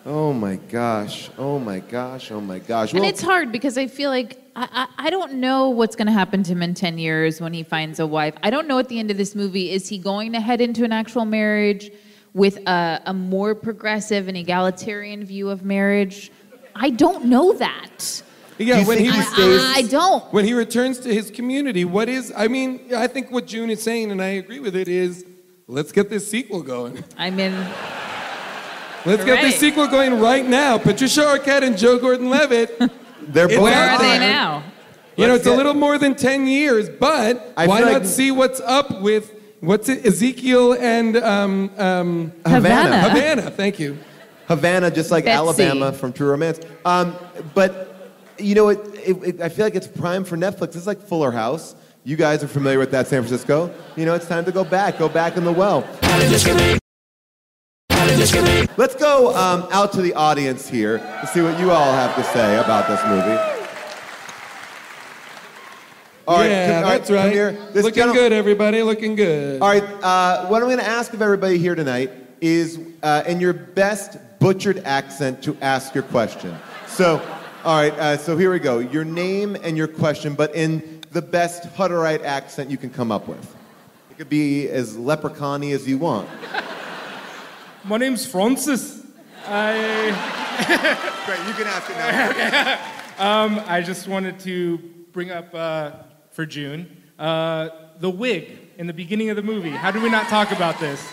Oh my gosh. Oh my gosh. Oh my gosh. And it's hard because I feel like I don't know what's going to happen to him in 10 years when he finds a wife. I don't know at the end of this movie, is he going to head into an actual marriage with a more progressive and egalitarian view of marriage? I don't know that. Yeah, when he I don't. When he returns to his community, I think what June is saying, and I agree with it, is let's get this sequel going. Let's get this sequel going right now. Patricia Arquette and Joe Gordon-Levitt. They're both Where are they now? It's a little more than 10 years, but why not see what's up with, Ezekiel and Havana. Havana, thank you. Havana, just like Betsy. Alabama from True Romance. But, I feel like it's prime for Netflix. It's like Fuller House. You guys are familiar with that, San Francisco. It's time to go back in the well. Let's go out to the audience here to see what you all have to say about this movie. All right, That's right. come here. Looking good, everybody. Looking good. All right, what I'm going to ask of everybody here tonight is, in your best butchered accent, to ask your question. So, all right, so here we go. Your name and your question, but in the best Hutterite accent you can come up with. It could be as leprechaun-y as you want. My name's Francis. Great, you can ask it now. I just wanted to bring up, for June, the wig in the beginning of the movie. How did we not talk about this?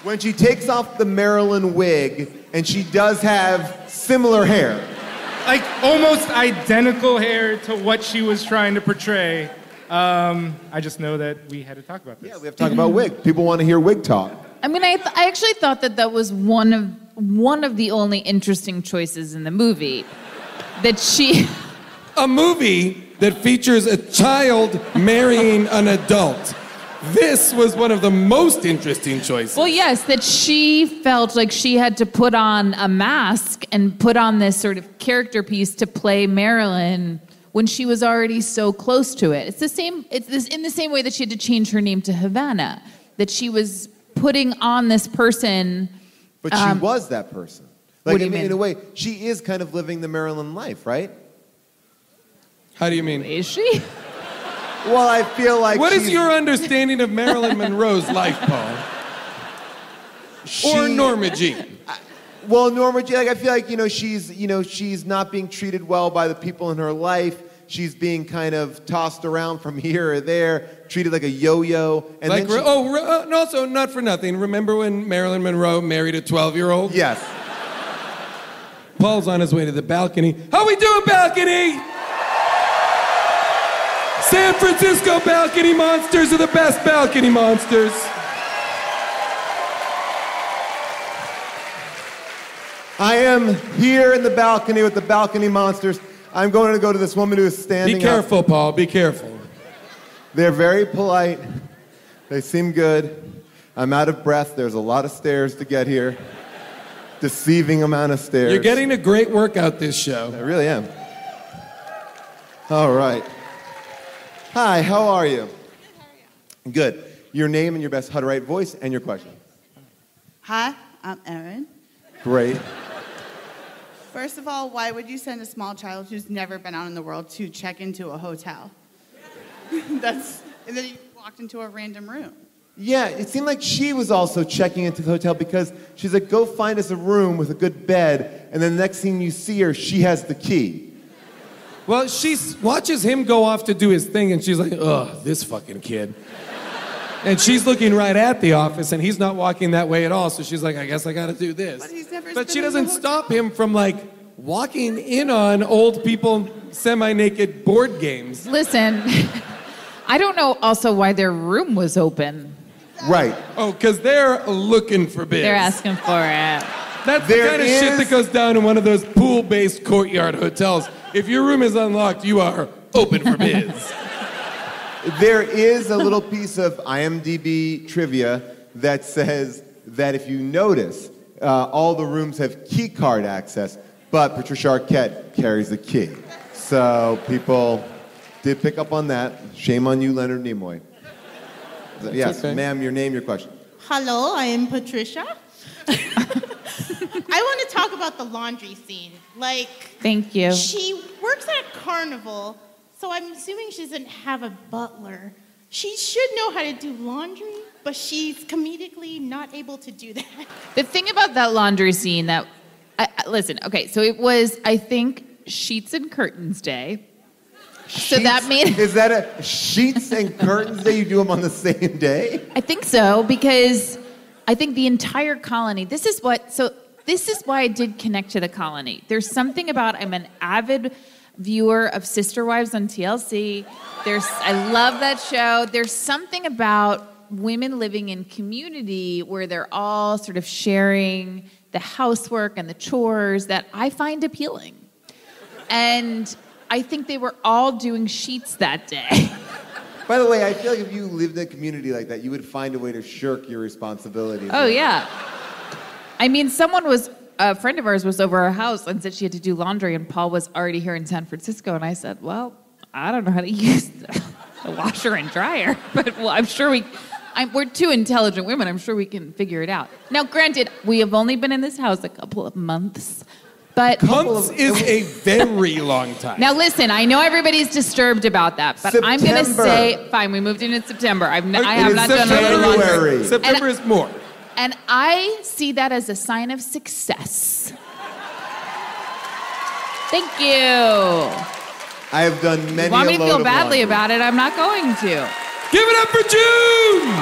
When she takes off the Marilyn wig, and she does have similar hair. Like, almost identical hair to what she was trying to portray. I just know that we had to talk about this. Yeah, we have to talk about wig. People want to hear wig talk. I actually thought that was one of the only interesting choices in the movie. A movie that features a child marrying an adult. This was one of the most interesting choices. Well, yes, that she felt like she had to put on a mask and put on this sort of character piece to play Marilyn when she was already so close to it. It's in the same way that she had to change her name to Havana, that she was putting on this person. But she was that person. Like, what do you mean? In a way, she is kind of living the Marilyn life, right? How do you mean? Is she? Well, I feel like What is your understanding of Marilyn Monroe's life, Paul? Or Norma Jean? Well, Norma Jean, I feel like, she's not being treated well by the people in her life. She's being kind of tossed around from here or there, treated like a yo-yo. And also, not for nothing. Remember when Marilyn Monroe married a 12-year-old? Yes. Paul's on his way to the balcony. How we doing, balcony? San Francisco balcony monsters are the best balcony monsters. I am here in the balcony with the balcony monsters. I'm going to go to this woman who is standing Be careful, up. Paul. Be careful. They're very polite. They seem good. I'm out of breath. There's a lot of stairs to get here. Deceiving amount of stairs. You're getting a great workout this show. I really am. All right. Hi, how are you? Good. Your name and your best Hutterite voice and your question. Hi, I'm Erin. Great. First of all, why would you send a small child who's never been out in the world to check into a hotel? And then you walked into a random room. Yeah, it seemed like she was also checking into the hotel because she's like, go find us a room with a good bed, and then the next thing you see her, she has the key. Well, she watches him go off to do his thing, and she's like, ugh, this fucking kid. And she's looking right at the office, and he's not walking that way at all, so she's like, I guess I gotta do this. But he's never But been she in the doesn't hotel. stop him from, like, walking in on old people semi-naked board games. Listen, I don't know also why their room was open. Right. Oh, because they're looking for biz. They're asking for it. That's the kind of shit that goes down in one of those pool-based courtyard hotels. If your room is unlocked, you are open for biz. There is a little piece of IMDb trivia that says that if you notice, all the rooms have key card access, but Patricia Arquette carries the key. So people did pick up on that. Shame on you, Leonard Nimoy. Yes, okay. Ma'am, your name, your question. Hello, I am Patricia. I want to talk about the laundry scene. Like, Thank you. she works at a carnival, so I'm assuming she doesn't have a butler. She should know how to do laundry, but she's comedically not able to do that. The thing about that laundry scene that, listen, okay, so it was, I think, Sheets and Curtains Day. So that made... Is that a sheets and curtains day? You do them on the same day? I think so, because I think the entire colony, this is why I did connect to the colony. There's something about, I'm an avid viewer of Sister Wives on TLC. I love that show. There's something about women living in community where they're all sort of sharing the housework and the chores that I find appealing. And I think they were all doing sheets that day. By the way, I feel like if you lived in a community like that, you would find a way to shirk your responsibilities. Oh, yeah. I mean, a friend of ours was over our house and said she had to do laundry, and Paul was already here in San Francisco, and I said, well, I don't know how to use the washer and dryer, but well, I'm sure we're two intelligent women. I'm sure we can figure it out. Now, granted, we have only been in this house a couple of months, but... Months is a very long time. Now, listen, I know everybody's disturbed about that, but I'm going to say, fine, we moved in September. I have not done another laundry. September is more. And I see that as a sign of success. Thank you. I have done many. You want me to feel badly about it? I'm not going to. Give it up for June!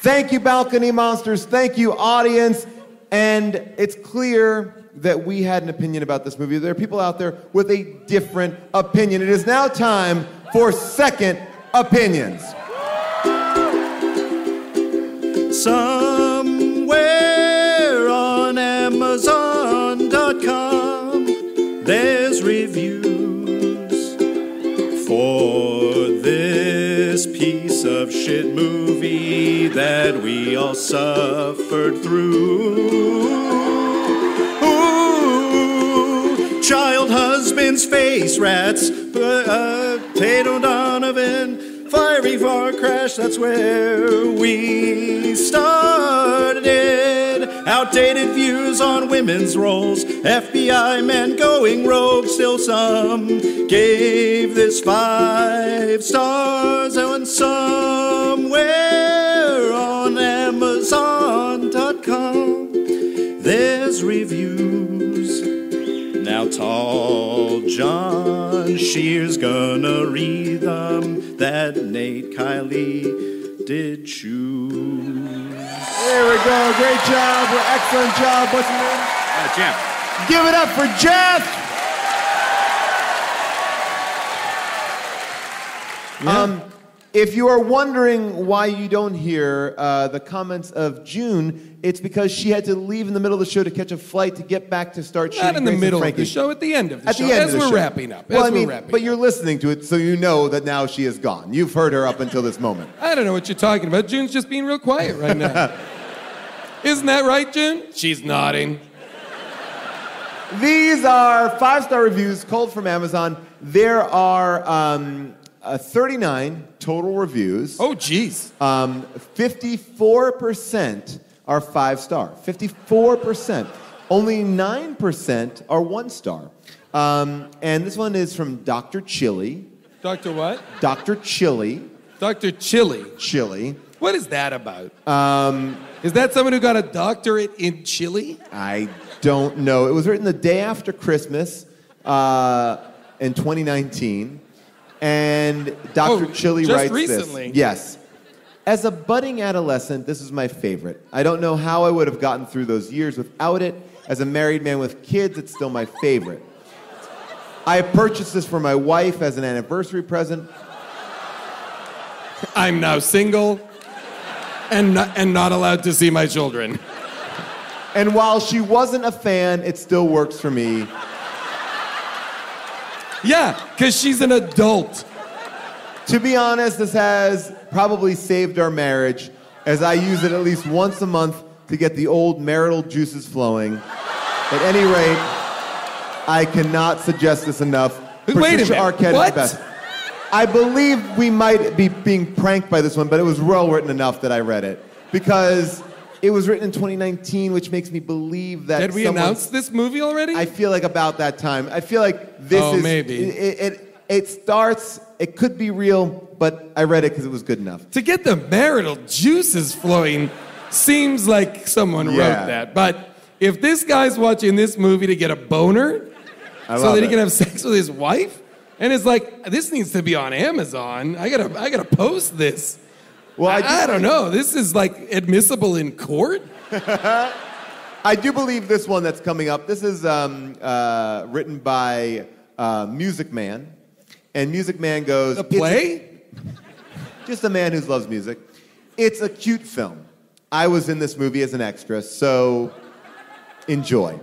Thank you, Balcony Monsters. Thank you, audience. And it's clear that we had an opinion about this movie. There are people out there with a different opinion. It is now time for Second Opinions. Somewhere on Amazon.com there's reviews for this piece of shit movie that we all suffered through. Ooh, child husbands, face rats, Tate Donovan, fiery car crash, that's where we started. Outdated views on women's roles, FBI men going rogue, still some gave this 5 stars. And somewhere on Amazon.com there's reviews. Now Tall John Shear's gonna read them that Nate Kiley did choose. There we to go. Great job. Excellent job. What's your name? Jeff. Give it up for Jeff. If you are wondering why you don't hear the comments of June, it's because she had to leave in the middle of the show to catch a flight to get back to start shooting. Not in the Grace and middle of Frankie. the show, at the end of the At show, the end as of the we're show. wrapping up. Well, as we're wrapping but you're listening to it, so you know that now she is gone. You've heard her up until this moment. I don't know what you're talking about. June's just being real quiet right now. Isn't that right, June? She's nodding. These are 5-star reviews culled from Amazon. There are 39 total reviews. Oh, geez. 54% are 5-star. 54%. Only 9% are 1-star. And this one is from Dr. Chili. Dr. what? Dr. Chili. Dr. Chili. Chili. What is that about? Is that someone who got a doctorate in chili? I don't know. It was written the day after Christmas in 2019. And Dr. Chili just writes recently. this. Yes. As a budding adolescent, this is my favorite. I don't know how I would have gotten through those years without it. As a married man with kids, it's still my favorite. I purchased this for my wife as an anniversary present. I'm now single and not allowed to see my children. And while she wasn't a fan, it still works for me. Yeah, because she's an adult. To be honest, this has probably saved our marriage, as I use it at least once a month to get the old marital juices flowing. At any rate, I cannot suggest this enough. Wait a Patricia minute, Arquette what? is the best. I believe we might be being pranked by this one, but it was well written enough that I read it. Because it was written in 2019, which makes me believe that Did we announce this movie already? I feel like about that time. I feel like this is... maybe. It starts... It could be real, but I read it because it was good enough. To get the marital juices flowing seems like someone wrote that. But if this guy's watching this movie to get a boner so that he can have sex with his wife, and it's like, this needs to be on Amazon. I gotta post this. Well, I don't know. This is like admissible in court? I do believe this one that's coming up. This is written by Music Man. And Music Man goes... The play? Just a man who loves music. It's a cute film. I was in this movie as an extra, so enjoy.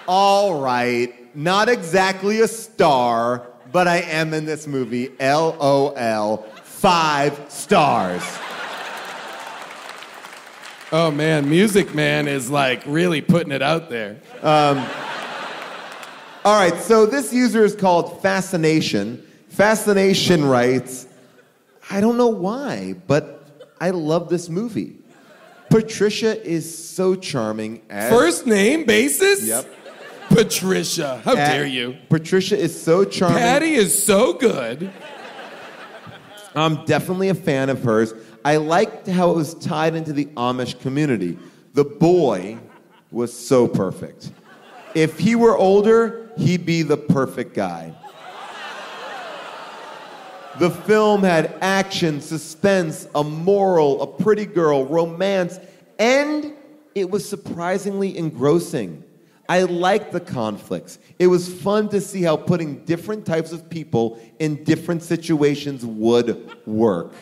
All right. Not exactly a star, but I am in this movie. LOL. 5 stars. Oh, man. Music Man is like really putting it out there. All right, so this user is called Fascination. Fascination writes, I don't know why, but I love this movie. Patricia is so charming as... First name basis? Yep. Patricia. How dare you? Patricia is so charming. Patty is so good. I'm definitely a fan of hers. I liked how it was tied into the Amish community. The boy was so perfect. If he were older, he'd be the perfect guy. The film had action, suspense, a moral, a pretty girl, romance, and it was surprisingly engrossing. I liked the conflicts. It was fun to see how putting different types of people in different situations would work.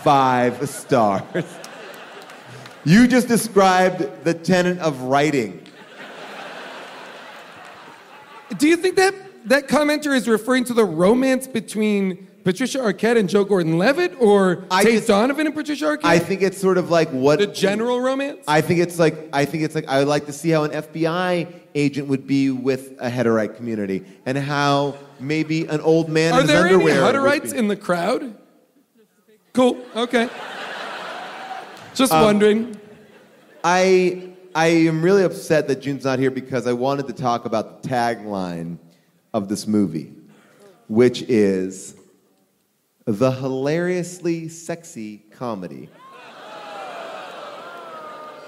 5 stars. You just described the tenet of writing. Do you think that commenter is referring to the romance between Patricia Arquette and Joe Gordon-Levitt, or Tate Donovan and Patricia Arquette? I think it's sort of like what... The general romance? I think it's like I would like to see how an FBI agent would be with a Hutterite community, and how maybe an old man in his underwear... Are there any Hutterites in the crowd? Cool, okay. Just wondering. I am really upset that June's not here because I wanted to talk about the tagline of this movie, which is the hilariously sexy comedy.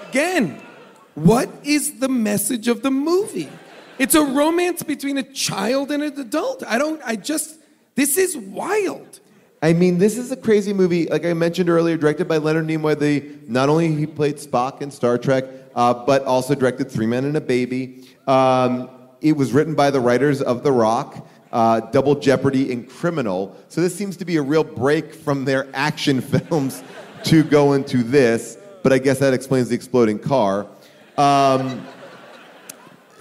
Again, what is the message of the movie? It's a romance between a child and an adult. This is wild. I mean, this is a crazy movie. Like I mentioned earlier, directed by Leonard Nimoy. Not only he played Spock in Star Trek, but also directed Three Men and a Baby. It was written by the writers of The Rock, Double Jeopardy, and Criminal. So this seems to be a real break from their action films to go into this. But I guess that explains the exploding car. The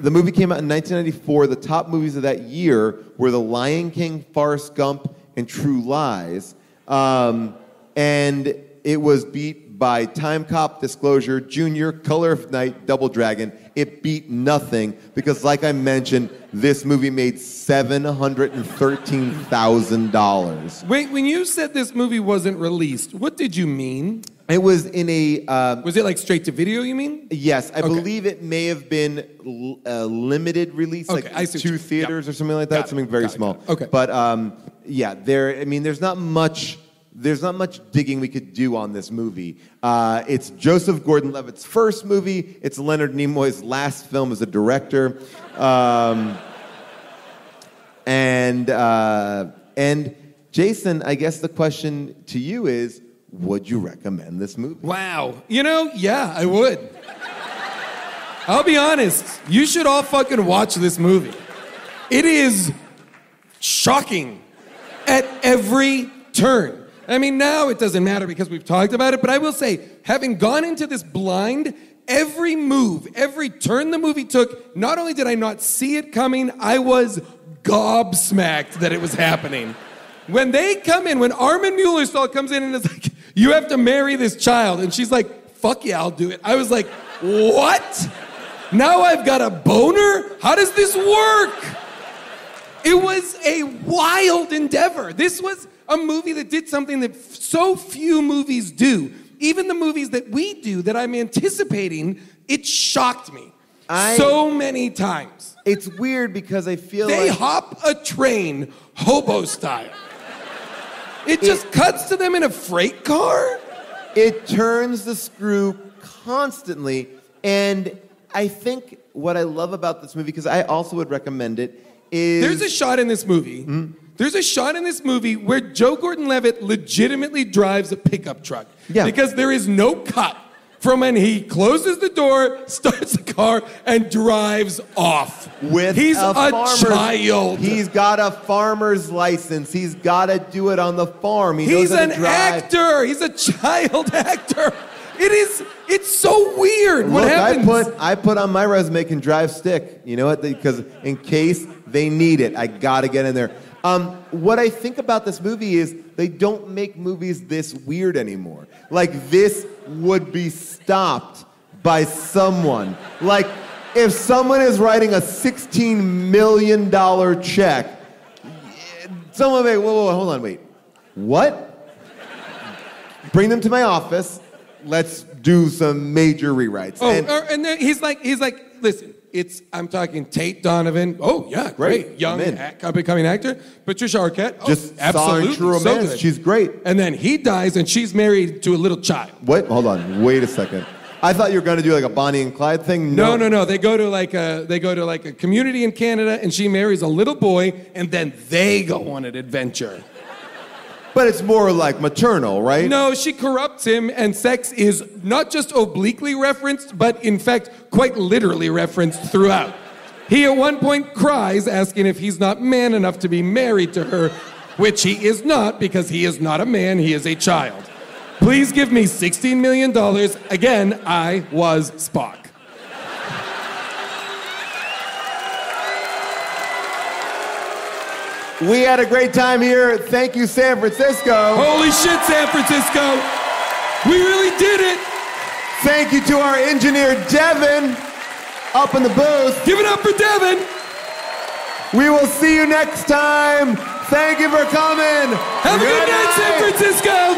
movie came out in 1994. The top movies of that year were The Lion King, Forrest Gump, and True Lies. And it was beat by Time Cop, Disclosure, Junior, Color of Night, Double Dragon. It beat nothing because, like I mentioned, this movie made $713,000. Wait, when you said this movie wasn't released, what did you mean? It was in a... was it like straight to video, you mean? Yes, I believe it may have been a limited release, like 2 theaters or something like that, something very small. Okay. But yeah, there's not much digging we could do on this movie. It's Joseph Gordon-Levitt's first movie. It's Leonard Nimoy's last film as a director. And Jason, I guess the question to you is, would you recommend this movie? Wow. Yeah, I would. I'll be honest. You should all fucking watch this movie. It is shocking at every turn. I mean, now it doesn't matter because we've talked about it, but I will say, having gone into this blind, every move, every turn the movie took, not only did I not see it coming, I was gobsmacked that it was happening. When they come in, when Armin Mueller comes in and is like, you have to marry this child, and she's like, fuck yeah, I'll do it. I was like, what? Now I've got a boner? How does this work? It was a wild endeavor. This was a movie that did something that so few movies do. Even the movies that we do that I'm anticipating, it shocked me so many times. It's weird because I feel they hop a train hobo style. It just cuts to them in a freight car? It turns the screw constantly. And I think what I love about this movie, because I also would recommend it, is... There's a shot in this movie. There's a shot in this movie where Joe Gordon-Levitt legitimately drives a pickup truck. Yeah. Because there is no cut from when he closes the door, starts the car, and drives off. He's a child. He's got a farmer's license. He's got to do it on the farm. He's an actor. He's a child actor. It's so weird. Look, what happens? I put on my resume can drive stick. You know what? Because in case they need it, I got to get in there. What I think about this movie is they don't make movies this weird anymore. Like, this would be stopped by someone. Like, if someone is writing a $16 million check, someone may, whoa, hold on, wait. What? Bring them to my office. Let's do some major rewrites. Oh, and then he's like, listen, I'm talking Tate Donovan. Oh, yeah, great. Young, up-and-coming actor. Patricia Arquette. Oh, just absolutely. True Romance. So she's great. And then he dies, and she's married to a little child. What? Hold on. Wait a second. I thought you were going to do like a Bonnie and Clyde thing. No. They go to like a community in Canada, and she marries a little boy, and then they go on an adventure. But it's more like maternal, right? No, she corrupts him, and sex is not just obliquely referenced, but in fact, quite literally referenced throughout. He at one point cries, asking if he's not man enough to be married to her, which he is not, because he is not a man, he is a child. Please give me $16 million. Again, I was Spock. We had a great time here. Thank you, San Francisco. Holy shit, San Francisco. We really did it. Thank you to our engineer, Devin, up in the booth. Give it up for Devin. We will see you next time. Thank you for coming. Have a good night, San Francisco.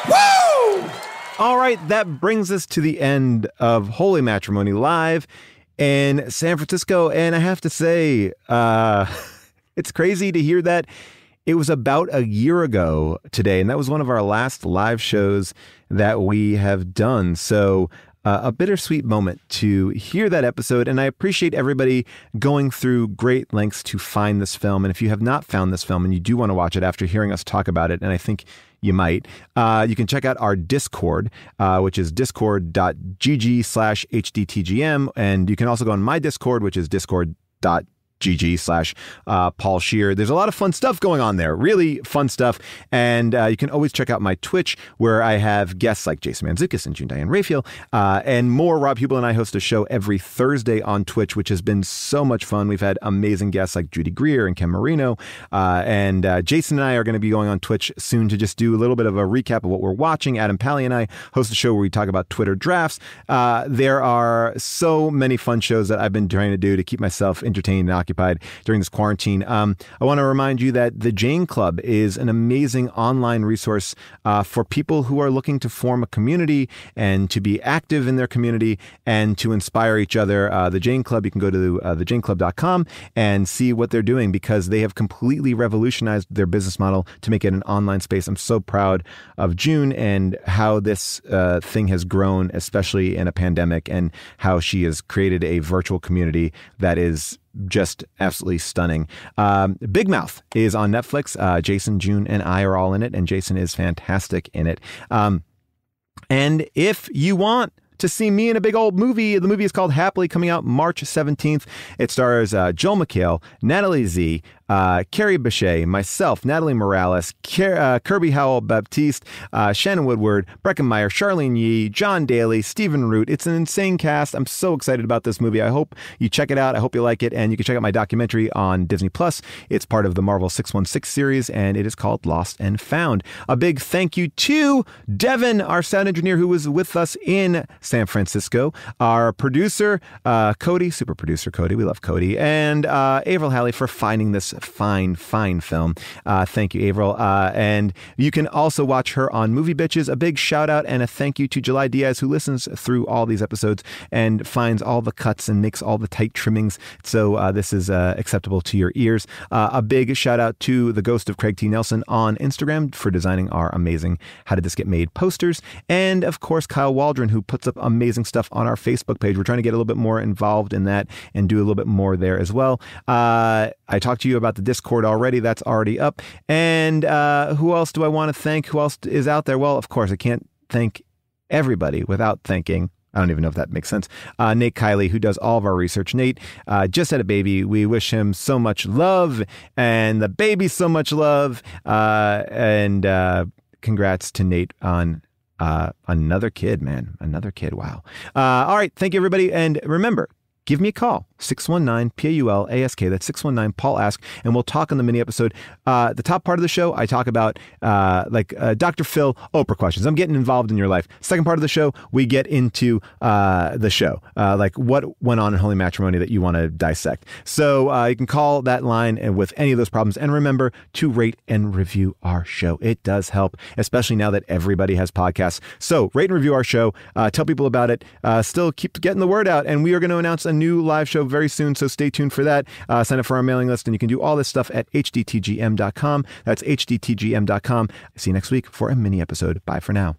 Woo! All right, that brings us to the end of Holy Matrimony Live in San Francisco. And I have to say, it's crazy to hear that it was about a year ago today, and that was one of our last live shows that we have done. So a bittersweet moment to hear that episode. And I appreciate everybody going through great lengths to find this film. And if you have not found this film and you do want to watch it after hearing us talk about it, and I think you might, you can check out our Discord, which is discord.gg/hdtgm. And you can also go on my Discord, which is discord.gg/Paul Scheer. There's a lot of fun stuff going on there, really fun stuff. And you can always check out my Twitch, where I have guests like Jason Mantzoukas and June Diane Raphael, and more. Rob Hubel and I host a show every Thursday on Twitch, which has been so much fun. We've had amazing guests like Judy Greer and Ken Marino. And Jason and I are going to be going on Twitch soon to just do a little bit of a recap of what we're watching. Adam Pally and I host a show where we talk about Twitter drafts. There are so many fun shows that I've been trying to do to keep myself entertained and occupied during this quarantine. I want to remind you that the Jane Club is an amazing online resource for people who are looking to form a community and to be active in their community and to inspire each other. The Jane Club, you can go to thejaneclub.com and see what they're doing, because they have completely revolutionized their business model to make it an online space. I'm so proud of June and how this thing has grown, especially in a pandemic, and how she has created a virtual community that is just absolutely stunning. Big Mouth is on Netflix. Jason, June, and I are all in it, and Jason is fantastic in it. And if you want to see me in a big old movie, the movie is called Happily, coming out March 17th. It stars Joel McHale, Natalie Z, Carrie Bechet, myself, Natalie Morales, Kirby Howell-Baptiste, Shannon Woodward, Breckin Meyer, Charlene Yee, John Daly, Stephen Root. It's an insane cast. I'm so excited about this movie. I hope you check it out. I hope you like it. And you can check out my documentary on Disney+. It's part of the Marvel 616 series, and it is called Lost and Found. A big thank you to Devin, our sound engineer, who was with us in San Francisco, our producer, Cody, super producer Cody. We love Cody. And Avril Halley for finding this fine film. Thank you, Avril. And you can also watch her on Movie Bitches. A big shout out and a thank you to July Diaz, who listens through all these episodes and finds all the cuts and makes all the tight trimmings, so this is acceptable to your ears. A big shout out to the ghost of Craig T. Nelson on Instagram for designing our amazing How Did This Get Made posters. And of course, Kyle Waldron, who puts up amazing stuff on our Facebook page. We're trying to get a little bit more involved in that and do a little bit more there as well. I talked to you about the Discord already. That's already up. And who else do I want to thank? Who else is out there? Well, of course, I can't thank everybody without thanking, I don't even know if that makes sense, Nate Kiley, who does all of our research. Nate just had a baby. We wish him so much love, and the baby so much love. And congrats to Nate on another kid, man. Another kid. Wow. All right. Thank you, everybody. And remember, give me a call, 619-PAUL-ASK. That's 619-PAUL-ASK. And we'll talk on the mini episode. The top part of the show, I talk about Dr. Phil Oprah questions. I'm getting involved in your life. Second part of the show, we get into the show, like what went on in Holy Matrimony that you want to dissect. So you can call that line and with any of those problems. And remember to rate and review our show. It does help, especially now that everybody has podcasts. So rate and review our show. Tell people about it. Still keep getting the word out. And we are going to announce a new live show very soon, so stay tuned for that. Sign up for our mailing list, and you can do all this stuff at hdtgm.com. That's hdtgm.com. See you next week for a mini episode. Bye for now.